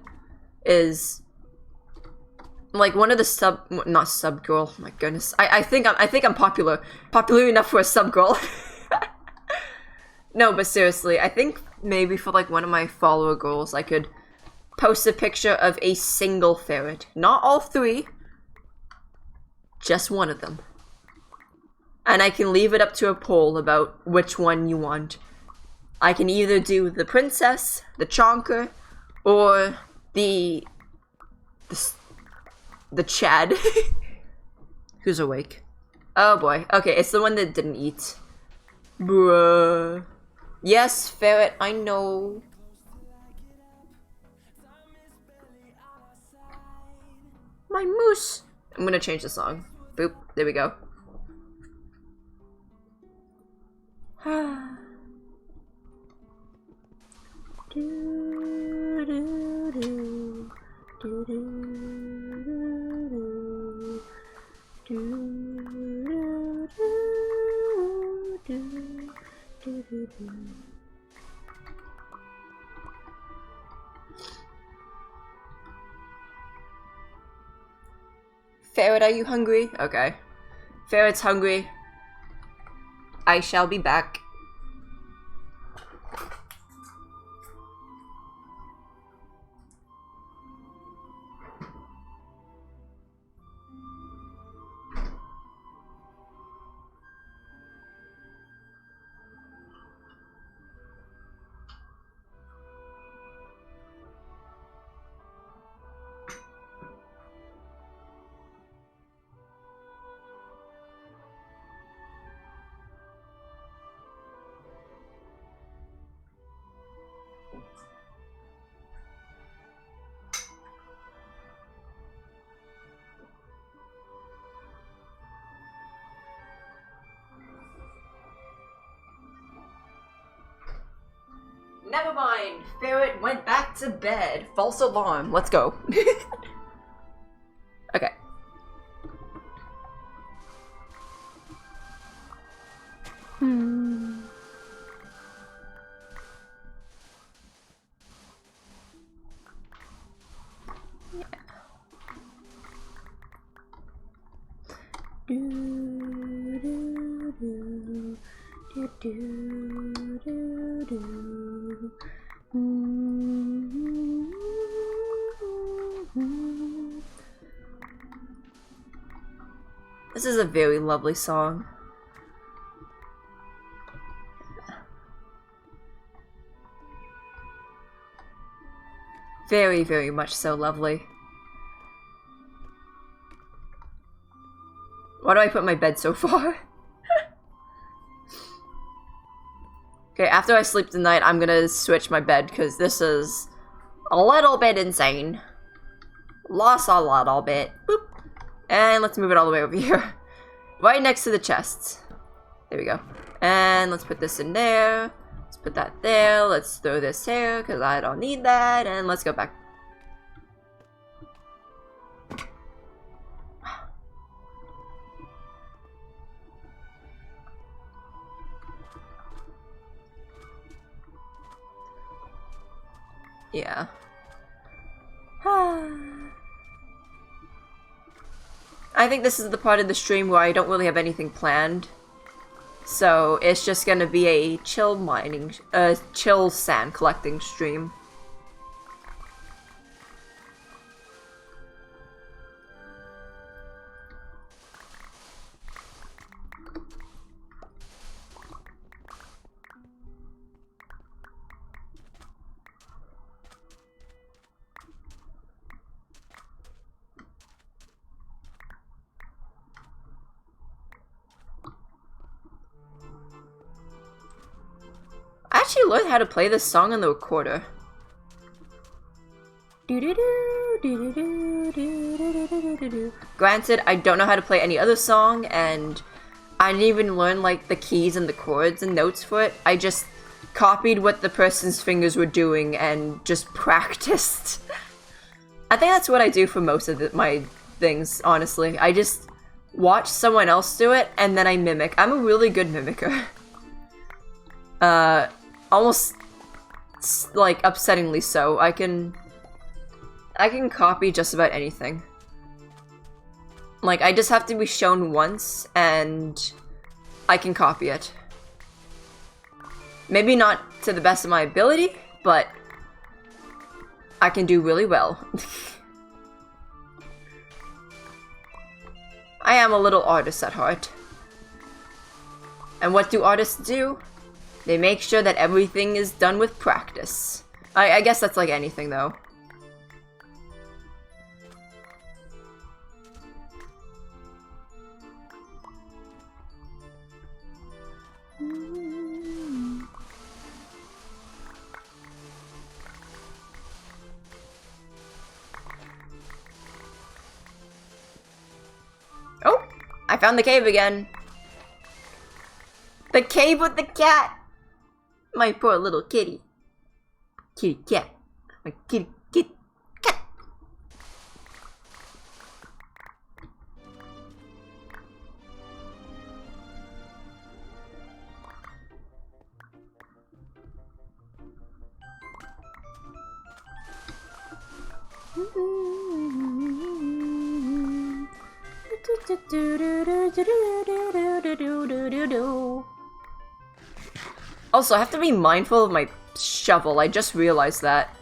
Is like one of the not sub goal. My goodness, I think I'm popular enough for a sub goal. No, but seriously, I think maybe for like one of my follower goals, I could post a picture of a single ferret, not all 3, just one of them, and I can leave it up to a poll about which one you want. I can either do the princess, the chonker, or the Chad. Who's awake? Oh boy. Okay, it's the one that didn't eat. Bruh. Yes, ferret, I know. My moose. I'm gonna change the song. Boop. There we go. Ferret, are you hungry? Okay. Ferret's hungry. I shall be back. never mind. Ferret went back to bed. False alarm. Let's go. Okay. This is a very lovely song. Very, very much so lovely. Why do I put my bed so far? Okay, after I sleep tonight, I'm gonna switch my bed because this is a little bit insane. Lost a little bit. Boop. And let's move it all the way over here. Right next to the chests. There we go. And let's put this in there. Let's put that there. Let's throw this here because I don't need that. And let's go back. Yeah. I think this is the part of the stream where I don't really have anything planned. So it's just gonna be a chill mining, chill sand collecting stream. I actually learned how to play this song on the recorder. Granted, I don't know how to play any other song, and I didn't even learn like the keys and the chords and notes for it. I just copied what the person's fingers were doing and just practiced. I think that's what I do for most of my things, honestly. I just watch someone else do it, and then I mimic. I'm a really good mimicker. Almost like upsettingly so. I can copy just about anything. Like, I just have to be shown once and I can copy it. Maybe not to the best of my ability, but I can do really well. I am a little artist at heart. And what do artists do? They make sure that everything is done with practice. I guess that's like anything, though. Oh! I found the cave again! The cave with the cat! My poor little kitty. Kitty cat. My kitty cat. Also, I have to be mindful of my shovel. I just realized that.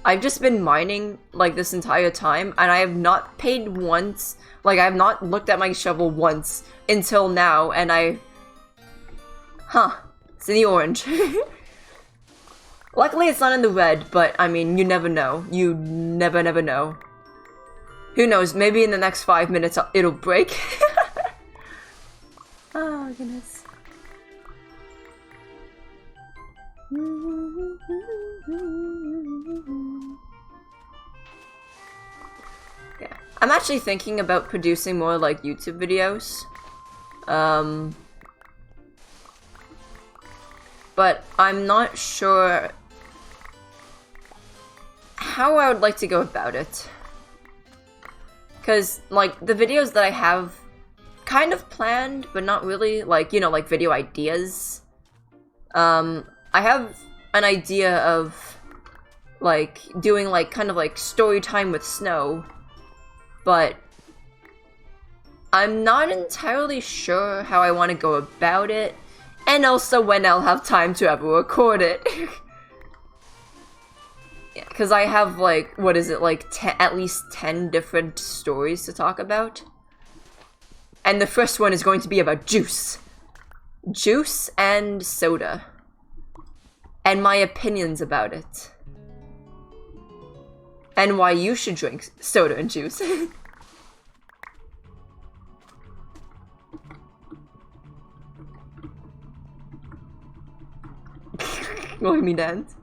I've just been mining, like, this entire time, and I have not paid once. Like, I have not looked at my shovel once until now, and Huh. It's in the orange. Luckily, it's not in the red, but, I mean, you never know. You never know. Who knows, maybe in the next 5 minutes it'll break. Oh, goodness. Yeah. I'm actually thinking about producing more like YouTube videos. But I'm not sure how I would like to go about it. Because, like, the videos that I have kind of planned, but not really, like, you know, like video ideas. I have an idea of, like, doing, like, kind of like story time with Snow, but I'm not entirely sure how I want to go about it, and also when I'll have time to ever record it. Because I have, like, what is it, like, at least 10 different stories to talk about. And the first one is going to be about juice. Juice and soda. And my opinions about it. And why you should drink soda and juice. Let me dance.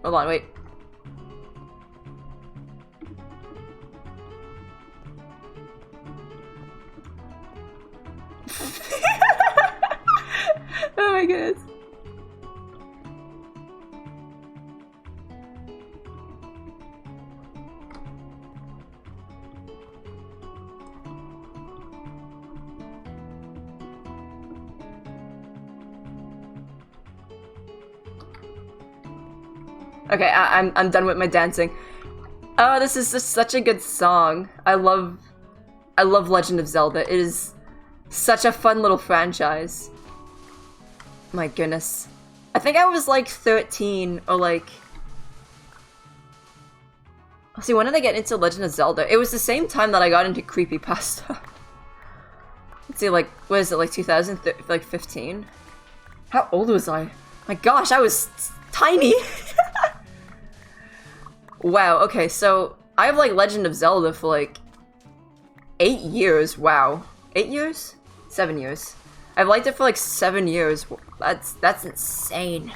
Hold on, wait. Oh my goodness. Okay, I'm done with my dancing. Oh, this is just such a good song. I love Legend of Zelda. It is such a fun little franchise. My goodness. I think I was like 13 or like... See, when did I get into Legend of Zelda? It was the same time that I got into creepypasta. Let's see, like, what is it, like 2015? How old was I? My gosh, I was tiny! Wow, okay, so I have like Legend of Zelda for like 8 years, wow. 8 years? 7 years. I've liked it for like 7 years. That's insane.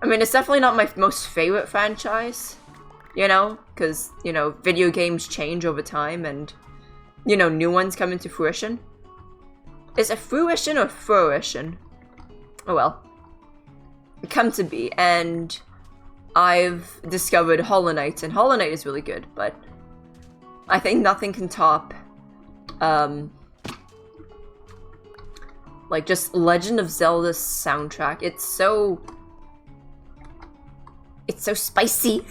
I mean, it's definitely not my most favorite franchise, you know? Because, you know, video games change over time and, you know, new ones come into fruition. Is it fruition or fruition? Oh well. It come to be, and I've discovered Hollow Knight, and Hollow Knight is really good, but I think nothing can top, like, just Legend of Zelda's soundtrack. It's so spicy.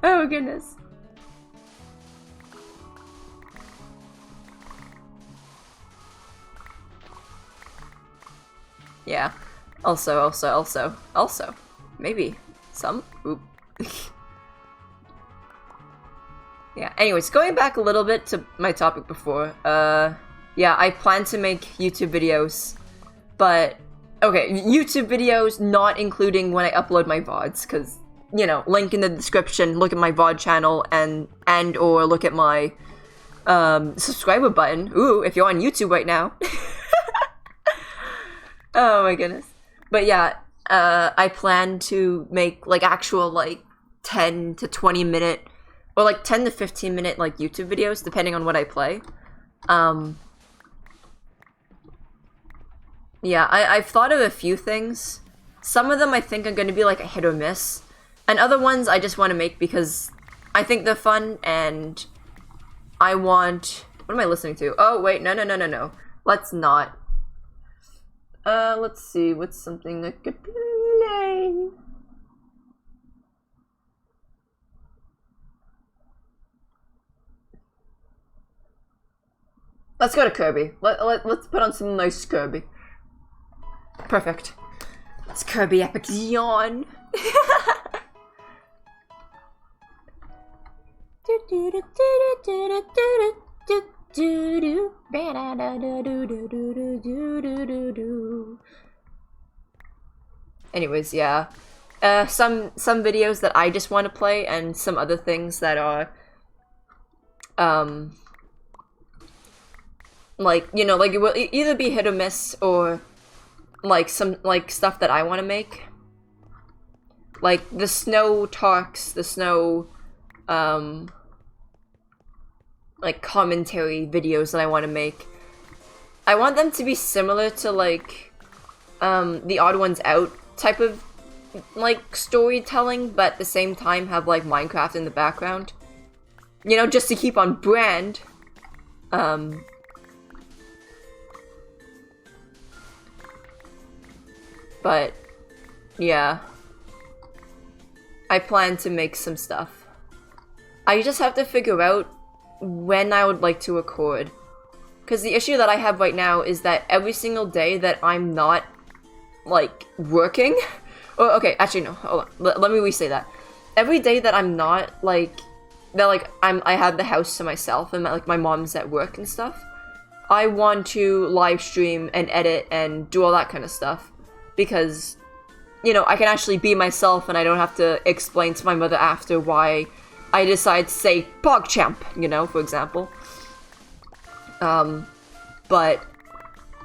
Oh goodness. Yeah. Also, maybe some. Oop. Yeah, anyways, going back a little bit to my topic before, yeah, I plan to make YouTube videos, but, okay, YouTube videos not including when I upload my VODs, because, you know, link in the description, look at my VOD channel, and or look at my, subscriber button. Ooh, if you're on YouTube right now. Oh my goodness. But yeah, I plan to make, like, actual, like, 10 to 20 minute, or, like, 10 to 15 minute, like, YouTube videos, depending on what I play. Yeah, I've thought of a few things. Some of them I think are going to be, like, a hit or miss. And other ones I just want to make because I think they're fun, and I want... What am I listening to? Oh, wait, no. Let's not. Let's see, what's something that could play? Let's go to Kirby. Let's put on some nice Kirby. Perfect. It's Kirby Epic Yawn. Anyways, yeah. Some videos that I just want to play, and some other things that are like, you know, like, it will either be hit or miss, or like some, like, stuff that I want to make, like the snow talks, the snow like commentary videos that I want to make. I want them to be similar to like the Odd Ones Out type of like storytelling, but at the same time have like Minecraft in the background. You know, just to keep on brand. But yeah, I plan to make some stuff. I just have to figure out when I would like to record. Because the issue that I have right now is that every single day that I'm not, like, working... Oh, okay, actually, no, hold on. Let me re-say that. Every day that I'm not, like... That, like, I have the house to myself and, like, my mom's at work and stuff. I want to live stream and edit and do all that kind of stuff. Because, you know, I can actually be myself and I don't have to explain to my mother after why I decide to say PogChamp, you know, for example. But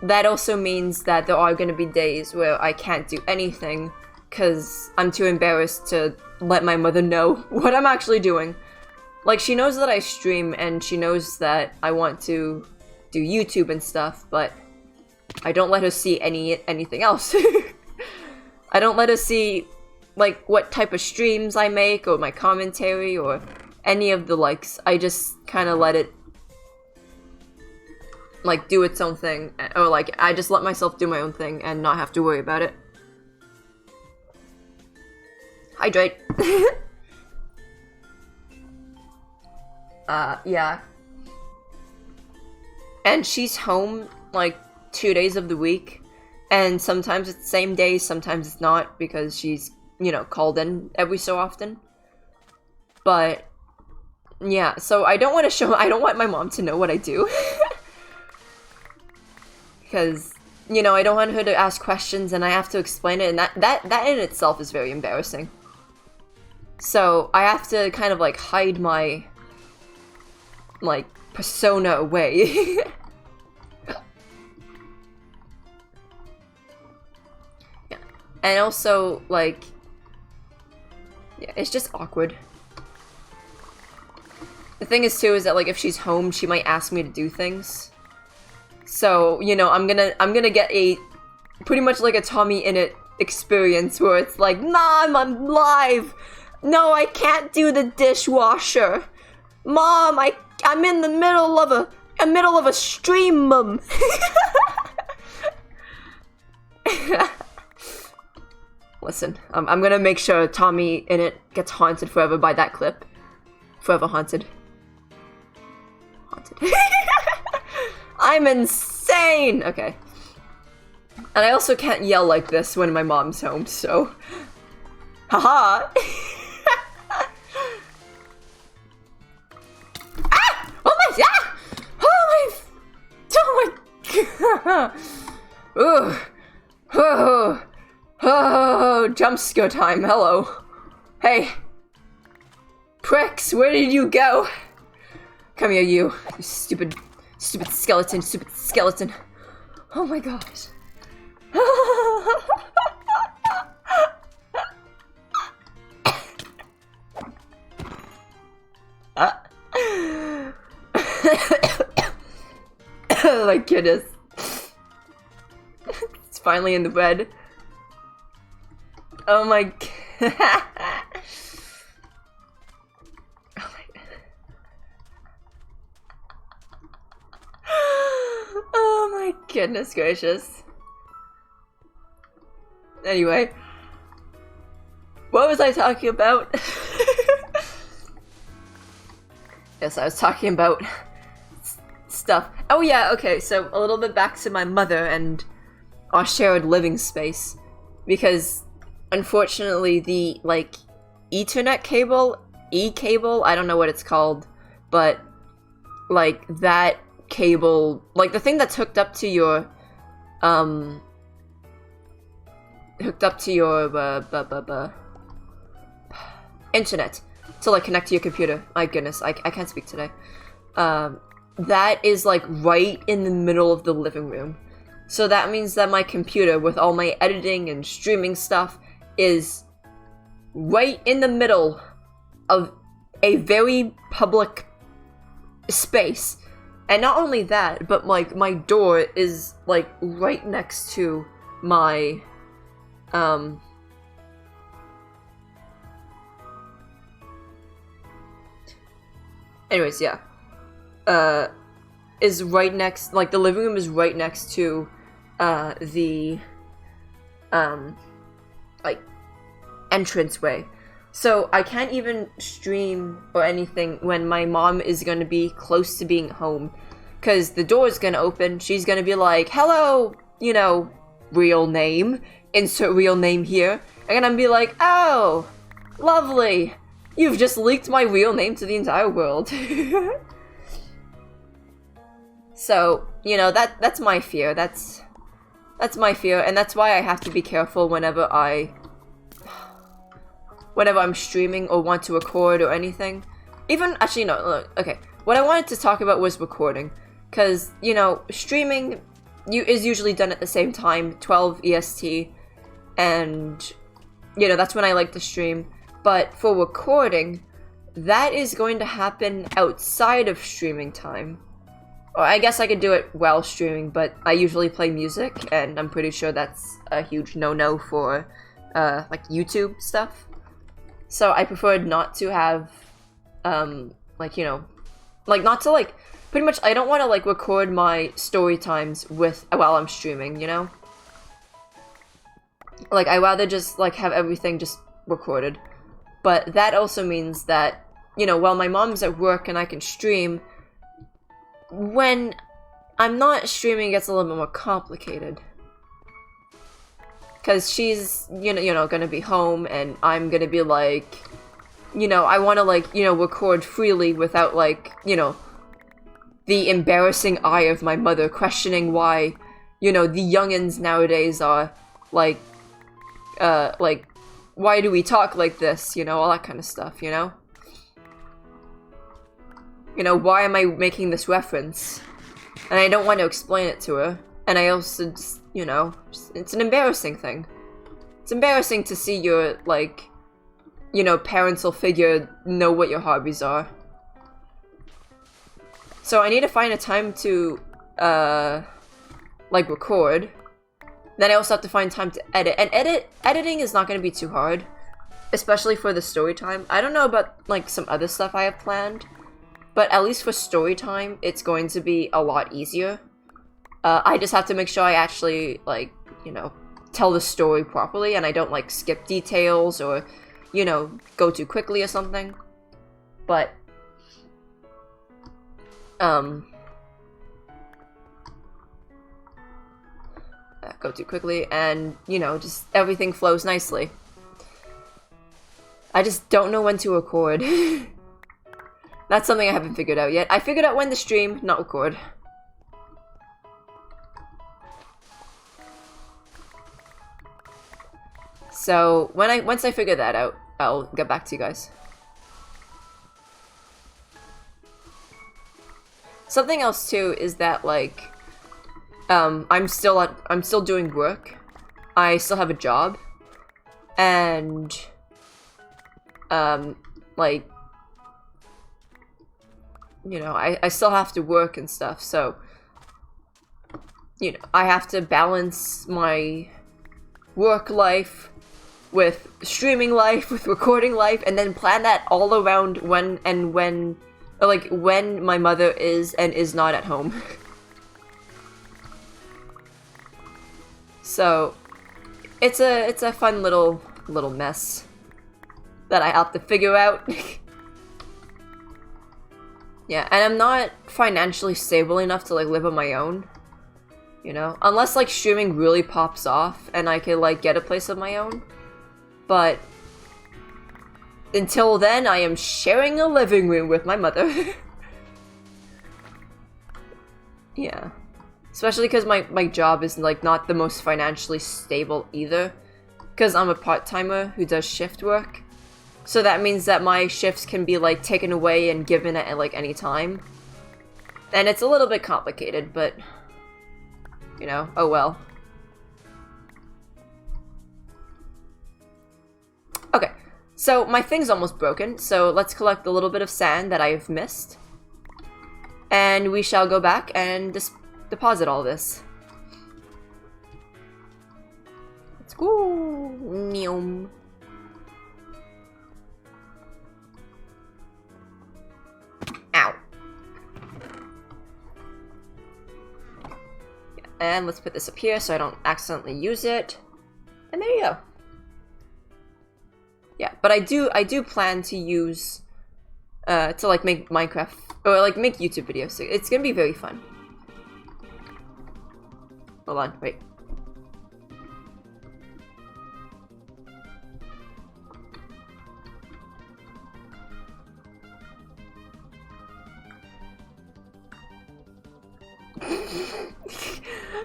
that also means that there are going to be days where I can't do anything because I'm too embarrassed to let my mother know what I'm actually doing. Like, she knows that I stream and she knows that I want to do YouTube and stuff, but I don't let her see anything else. I don't let her see, like, what type of streams I make or my commentary or any of the likes. I just kind of let it, like, do its own thing. Or, like, I just let myself do my own thing and not have to worry about it. Hydrate. Yeah. And she's home, like, 2 days of the week. And sometimes it's the same day, sometimes it's not, because she's, you know, called in every so often. But, yeah, so I don't want my mom to know what I do. Because, you know, I don't want her to ask questions and I have to explain it, and that in itself is very embarrassing. So, I have to kind of, like, hide my, like, persona away. Yeah. And also, like, yeah, it's just awkward. The thing is, too, is that, like, if she's home, she might ask me to do things. So, you know, I'm gonna get a pretty much like a Tommy Innit experience where it's like, Mom, I'm live! No, I can't do the dishwasher! Mom, I'm in the middle of a stream, Mum! Listen, I'm gonna make sure Tommy Innit gets haunted forever by that clip. Forever haunted. Haunted. I'm insane! Okay. And I also can't yell like this when my mom's home, so... Haha! Ah! Oh my... Ah! Oh my... Ooh. Oh, jump scare time, hello. Hey. Pricks, where did you go? Come here, you stupid skeleton. Oh my gosh. Oh my goodness. It's finally in the bed. Oh my god. Oh my goodness gracious. Anyway. What was I talking about? Yes, I was talking about stuff. Oh yeah, okay, so a little bit back to my mother and our shared living space. Because, unfortunately, the, like, Ethernet cable, E-cable, I don't know what it's called, but, like, that cable, like the thing that's hooked up to your internet to like connect to your computer. My goodness, I can't speak today. That is like right in the middle of the living room. So that means that my computer with all my editing and streaming stuff is right in the middle of a very public space. And not only that, but like my door is like right next to my anyways, yeah. Is right next, like the living room is right next to the like entranceway. So I can't even stream or anything when my mom is going to be close to being home, because the door is going to open. She's going to be like, hello, you know, real name, insert real name here. And I'm be like, oh, lovely. You've just leaked my real name to the entire world. So, you know, that's my fear. That's my fear, and that's why I have to be careful whenever I'm streaming or want to record or anything. Even, actually, no, look, okay. What I wanted to talk about was recording. Because, you know, streaming is usually done at the same time, 12 EST. And, you know, that's when I like to stream. But for recording, that is going to happen outside of streaming time. Or I guess I could do it while streaming, but I usually play music, and I'm pretty sure that's a huge no-no for, like, YouTube stuff. So I preferred not to have, like, you know, like, not to, like, pretty much, I don't want to, like, record my story times while I'm streaming, you know? Like, I'd rather just, like, have everything just recorded. But that also means that, you know, while my mom's at work and I can stream, when I'm not streaming, it gets a little bit more complicated. Because she's, you know, gonna be home, and I'm gonna be like, you know, I want to, like, you know, record freely without, like, you know, the embarrassing eye of my mother questioning why, you know, the youngins nowadays are, like, why do we talk like this, you know, all that kind of stuff, you know? You know, why am I making this reference? And I don't want to explain it to her. And I also just, you know, it's an embarrassing thing. It's embarrassing to see your, like, you know, parental figure know what your hobbies are. So I need to find a time to, like, record. Then I also have to find time to edit. And editing is not going to be too hard. Especially for the story time. I don't know about, like, some other stuff I have planned. But at least for story time, it's going to be a lot easier. I just have to make sure I actually, like, you know, tell the story properly, and I don't, like, skip details or, you know, go too quickly or something. But, go too quickly, and, you know, just everything flows nicely. I just don't know when to record. That's something I haven't figured out yet. I figured out when to stream, not record. So, once I figure that out, I'll get back to you guys. Something else too is that, like, I'm still doing work. I still have a job. And like, you know, I still have to work and stuff, so, you know, I have to balance my work life with streaming life, with recording life, and then plan that all around when my mother is and is not at home. So, it's a fun little mess that I have to figure out. Yeah, and I'm not financially stable enough to, like, live on my own. You know? Unless, like, streaming really pops off and I can, like, get a place of my own. But until then, I am sharing a living room with my mother. Yeah. Especially because my job is, like, not the most financially stable either. Because I'm a part-timer who does shift work. So that means that my shifts can be, like, taken away and given at, like, any time. And it's a little bit complicated, but, you know, oh well. Okay, so my thing's almost broken, so let's collect a little bit of sand that I've missed. and we shall go back and deposit all this. Let's go. Neom. Ow. And let's put this up here so I don't accidentally use it. And there you go. Yeah, but I do plan to use to like make Minecraft or like make YouTube videos. So it's gonna be very fun. Hold on, wait.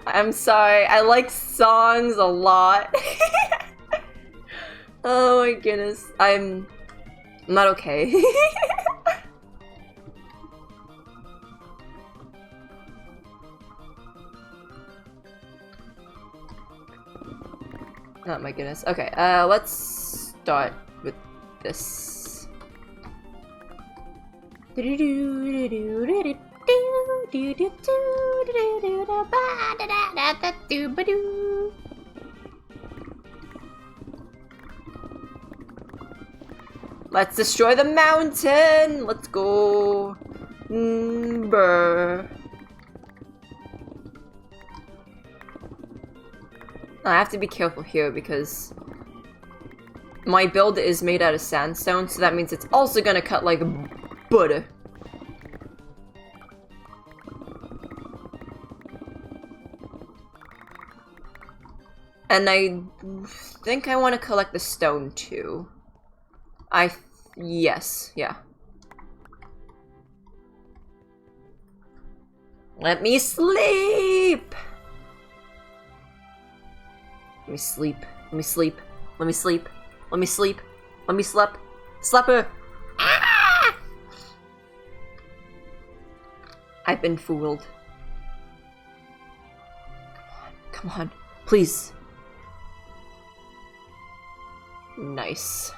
I'm sorry, I like songs a lot. Oh my goodness, I'm not okay. Oh my goodness. Okay, let's start with this. Let's destroy the mountain! Let's go! Brr. I have to be careful here because my build is made out of sandstone, so that means it's also gonna cut like butter. And I think I want to collect the stone too. Yes, yeah. Let me sleep! Let me sleep. Let me sleep. Let me sleep. Let me sleep. Let me sleep. Slapper! Ah! I've been fooled. Come on. Please. Nice.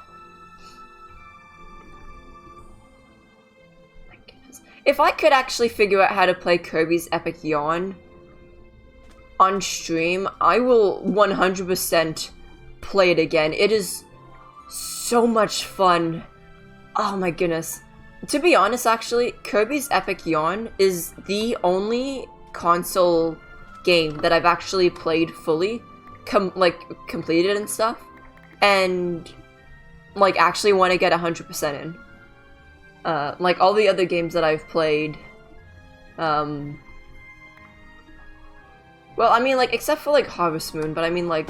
My goodness. If I could actually figure out how to play Kirby's Epic Yarn on stream, I will 100% play it again. It is so much fun. Oh my goodness. To be honest, actually, Kirby's Epic Yarn is the only console game that I've actually played fully, completed and stuff, and like actually want to get 100% in. Like all the other games that I've played, well, I mean, like, except for, like, Harvest Moon, but I mean, like,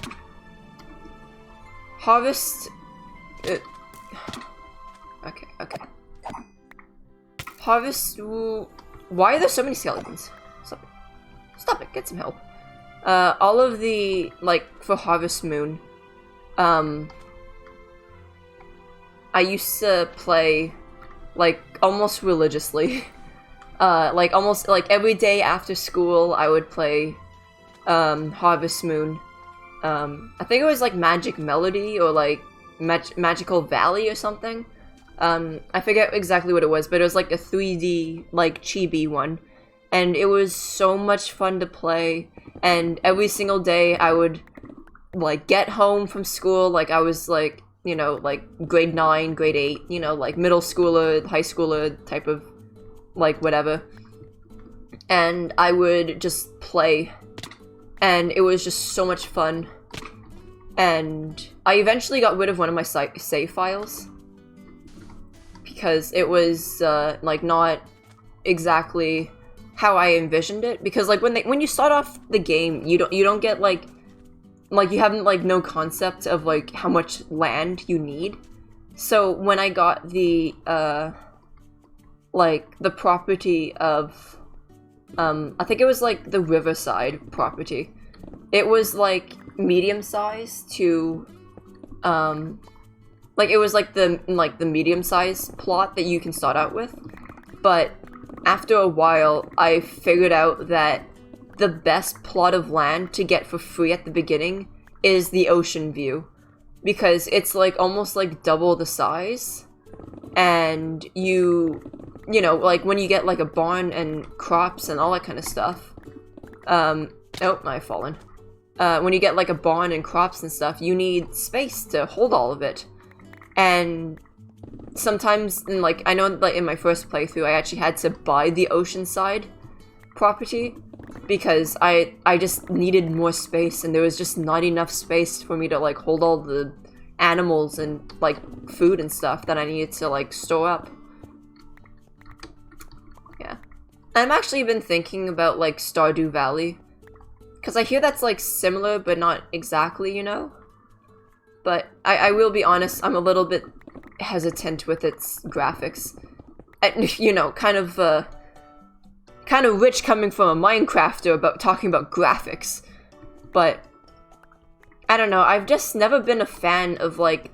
Harvest... Okay. Harvest... Why are there so many skeletons? Stop it, get some help. All of the, like, for Harvest Moon, I used to play, like, almost religiously. Like, almost, like, every day after school, I would play Harvest Moon. I think it was like Magic Melody or like Magical Valley or something. I forget exactly what it was, but it was like a 3D like chibi one, and it was so much fun to play. And every single day I would like get home from school, like I was like, you know, like grade 9, grade 8, you know, like middle schooler, high schooler type of like whatever, and I would just play. And it was just so much fun. And I eventually got rid of one of my save files because it was like not exactly how I envisioned it. Because like when you start off the game, you don't get like you haven't like no concept of like how much land you need. So when I got the like the property of I think it was like the Riverside property. It was like medium size to like it was like the medium size plot that you can start out with. But after a while I figured out that the best plot of land to get for free at the beginning is the ocean view, because it's like almost like double the size, and you you know, like when you get like a barn and crops and all that kind of stuff. Oh, I've fallen. When you get like a barn and crops and stuff, you need space to hold all of it. And sometimes, like, I know like in my first playthrough, I actually had to buy the oceanside property because I just needed more space, and there was just not enough space for me to like hold all the animals and like food and stuff that I needed to like store up. Yeah. I've actually been thinking about like Stardew Valley, because I hear that's like similar but not exactly, you know? But I will be honest, I'm a little bit hesitant with its graphics. And, you know, kind of rich coming from a Minecrafter about talking about graphics. But I don't know, I've just never been a fan of like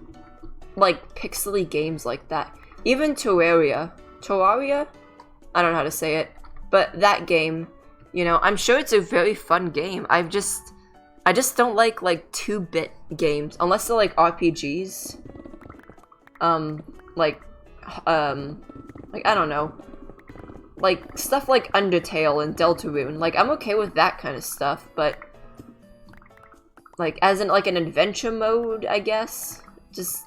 pixely games like that. Even Terraria? I don't know how to say it. But that game, you know, I'm sure it's a very fun game. I just don't like 2-bit games unless they're like RPGs. Like I don't know. Like stuff like Undertale and Deltarune. Like I'm okay with that kind of stuff, but like as in like an adventure mode, I guess. Just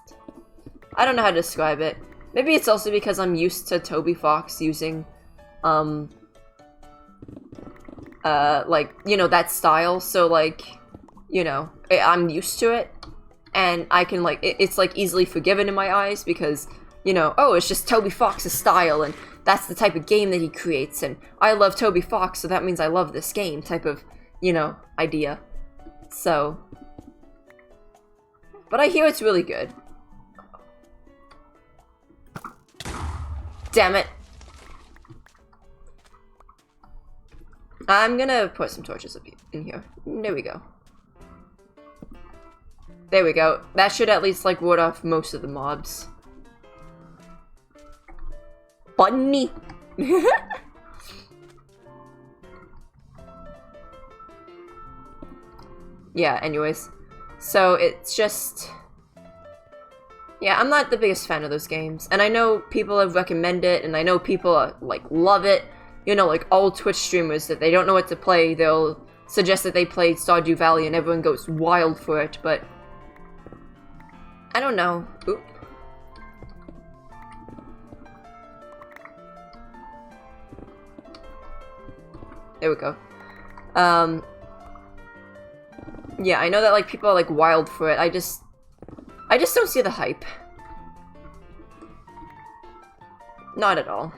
I don't know how to describe it. Maybe it's also because I'm used to Toby Fox using like, you know, that style, so like, you know, I'm used to it, and I can like, it's like easily forgiven in my eyes because, you know, oh, it's just Toby Fox's style, and that's the type of game that he creates, and I love Toby Fox, so that means I love this game type of, you know, idea. So, but I hear it's really good. Damn it. I'm gonna put some torches up in here. There we go. There we go. That should at least like ward off most of the mobs. Bunny! Yeah, anyways. So it's just... yeah, I'm not the biggest fan of those games. And I know people have recommended it, and I know people like love it. You know, like all Twitch streamers that they don't know what to play, they'll suggest that they play Stardew Valley and everyone goes wild for it, but I don't know. Oop. There we go. Yeah, I know that like people are like wild for it. I just don't see the hype. Not at all.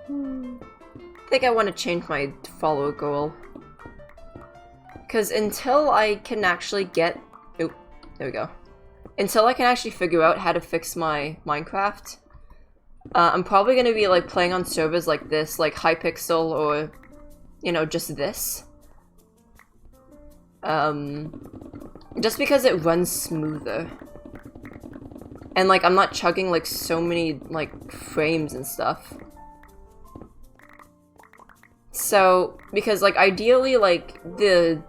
I think I want to change my follower goal. Because until I can actually get... oop, there we go. Until I can actually figure out how to fix my Minecraft, I'm probably going to be like playing on servers like this, like Hypixel or, you know, just this. Just because it runs smoother. And like, I'm not chugging like so many like frames and stuff. So, because like ideally like the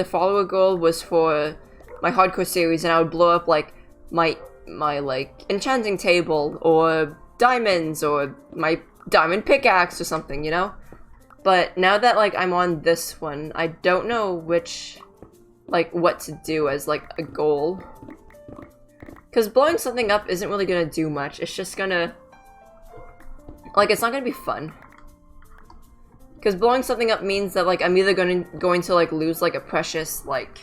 follower goal was for my hardcore series, and I would blow up like my like enchanting table or diamonds or my diamond pickaxe or something, you know? But now that like I'm on this one, I don't know which like what to do as like a goal. Cause blowing something up isn't really gonna do much. It's just gonna like, it's not gonna be fun. Because blowing something up means that, like, I'm either going to, like, lose, like, a precious, like,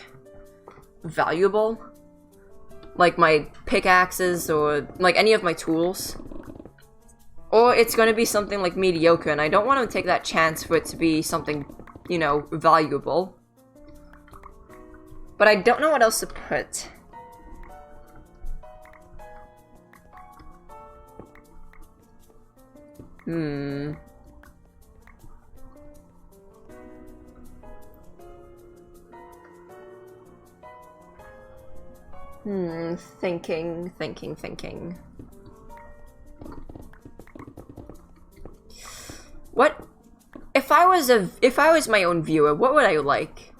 valuable. like my pickaxes or like any of my tools. Or it's gonna be something like mediocre, and I don't want to take that chance for it to be something, you know, valuable. But I don't know what else to put. Thinking. What? If I was my own viewer, what would I like?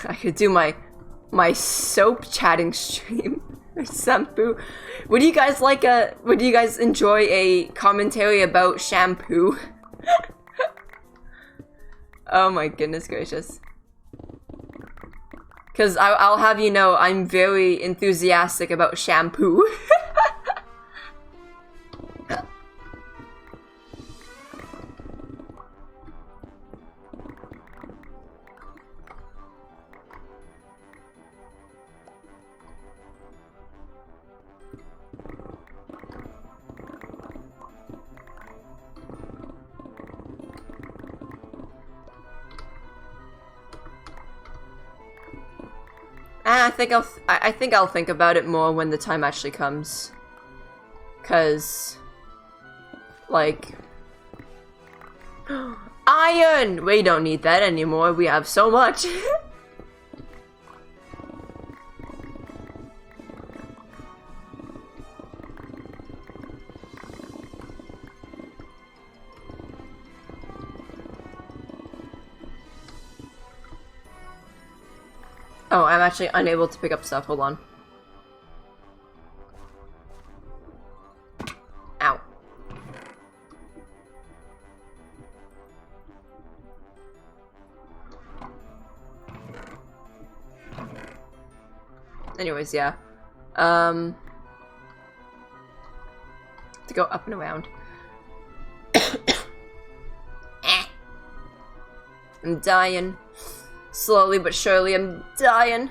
I could do my soap chatting stream. Shampoo. Would you guys enjoy a commentary about shampoo? Oh my goodness gracious. Cause I'll have you know I'm very enthusiastic about shampoo. I think I'll think about it more when the time actually comes. Cause like iron! We don't need that anymore. We have so much. Oh, I'm actually unable to pick up stuff. Hold on. Ow. Anyways, yeah. To go up and around. I'm dying. Slowly but surely, I'm dying.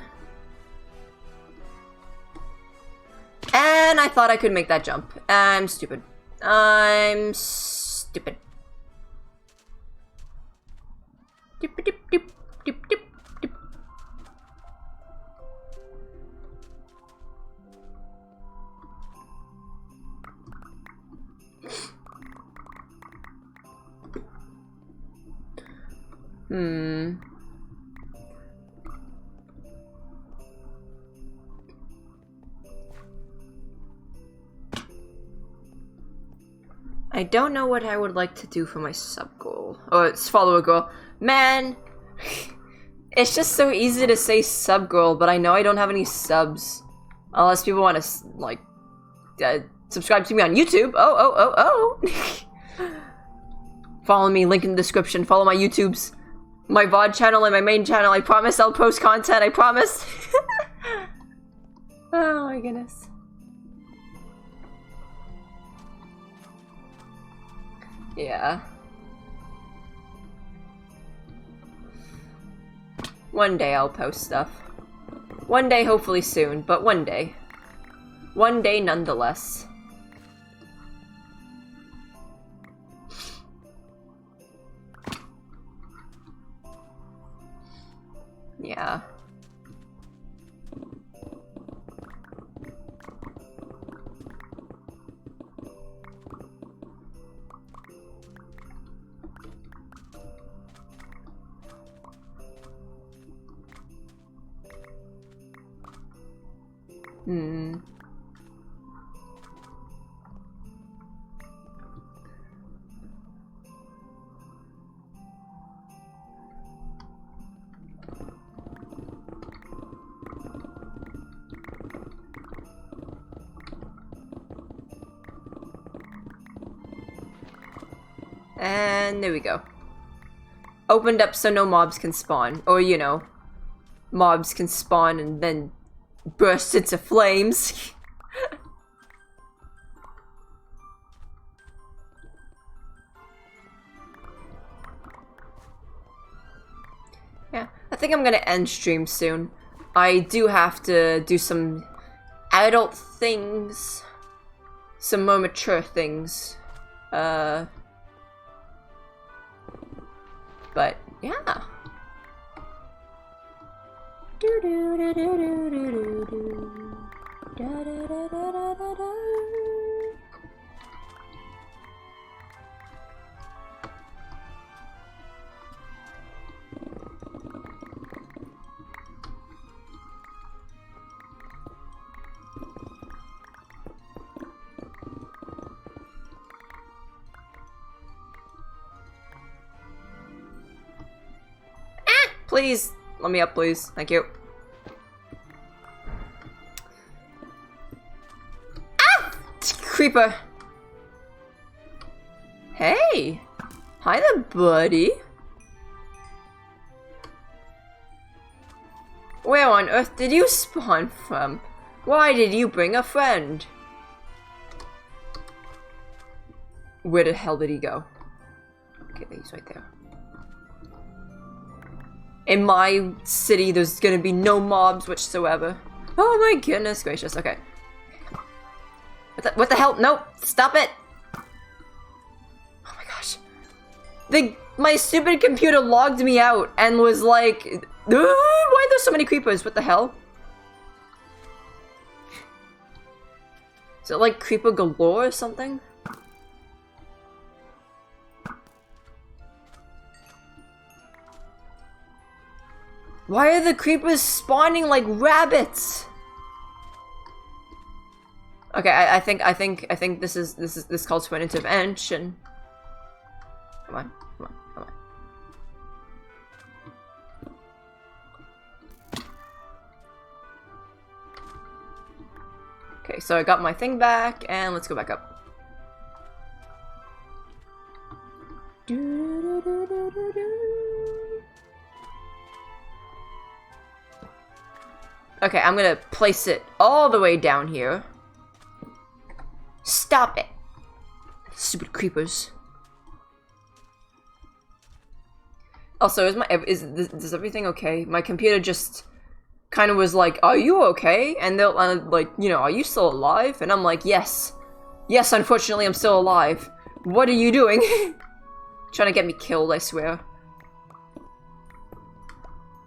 And I thought I could make that jump. I'm stupid. I'm stupid. Doop, doop, doop, doop, doop, doop. I don't know what I would like to do for my sub goal. Or it's follower goal. Man! It's just so easy to say sub goal, but I know I don't have any subs. Unless people want to, like, subscribe to me on YouTube. Oh. Follow me, link in the description. Follow my YouTubes. My VOD channel and my main channel. I promise I'll post content. I promise. Oh my goodness. Yeah. One day I'll post stuff. One day, hopefully soon, but one day. One day nonetheless. Yeah. And there we go. Opened up so no mobs can spawn. Or, you know, mobs can spawn and then burst into flames. I think I'm gonna end stream soon. I do have to do some adult things. Some more mature things. But, yeah. Please, let me up, please. Thank you. Ah! Creeper. Hey. Hi there, buddy. Where on earth did you spawn from? Why did you bring a friend? Where the hell did he go? Okay, he's right there. In my city, there's gonna be no mobs whatsoever. Oh my goodness gracious, okay. What the hell? No! Stop it! Oh my gosh. My stupid computer logged me out and was like, why are there so many creepers? What the hell? Is it like creeper galore or something? Why are the creepers spawning like rabbits? Okay, I think this calls for an intervention. Come on. Okay, so I got my thing back, and let's go back up. Okay, I'm gonna place it all the way down here. Stop it! Stupid creepers. Also, is everything okay? My computer just kind of was like, "Are you okay?" And they'll like, you know, "Are you still alive?" And I'm like, "Yes, yes. Unfortunately, I'm still alive. What are you doing?" Trying to get me killed, I swear.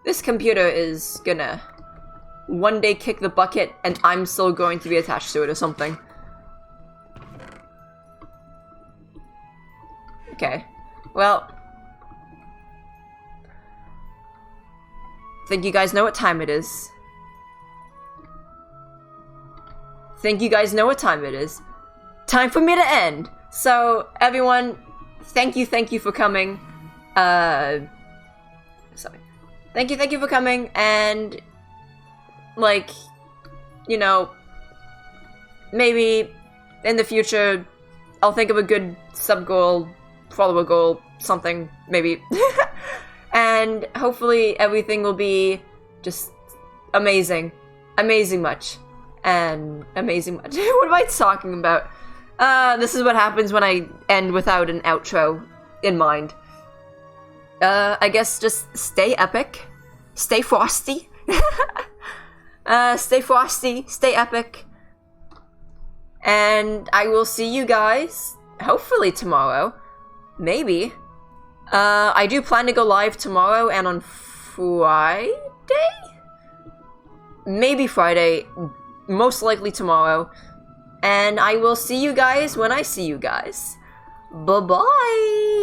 This computer is gonna one day kick the bucket, and I'm still going to be attached to it or something. Okay, well, think you guys know what time it is. Think you guys know what time it is. Time for me to end. So, everyone, thank you for coming. Sorry. Thank you for coming, and like, you know, maybe in the future I'll think of a good sub goal, follower goal, something, maybe. And hopefully everything will be just amazing. Amazing much. And amazing much. What am I talking about? This is what happens when I end without an outro in mind. I guess just stay epic. Stay frosty. Stay frosty. Stay epic. And I will see you guys, hopefully tomorrow. Maybe. I do plan to go live tomorrow and on Friday? Maybe Friday. Most likely tomorrow. And I will see you guys when I see you guys. Bye-bye!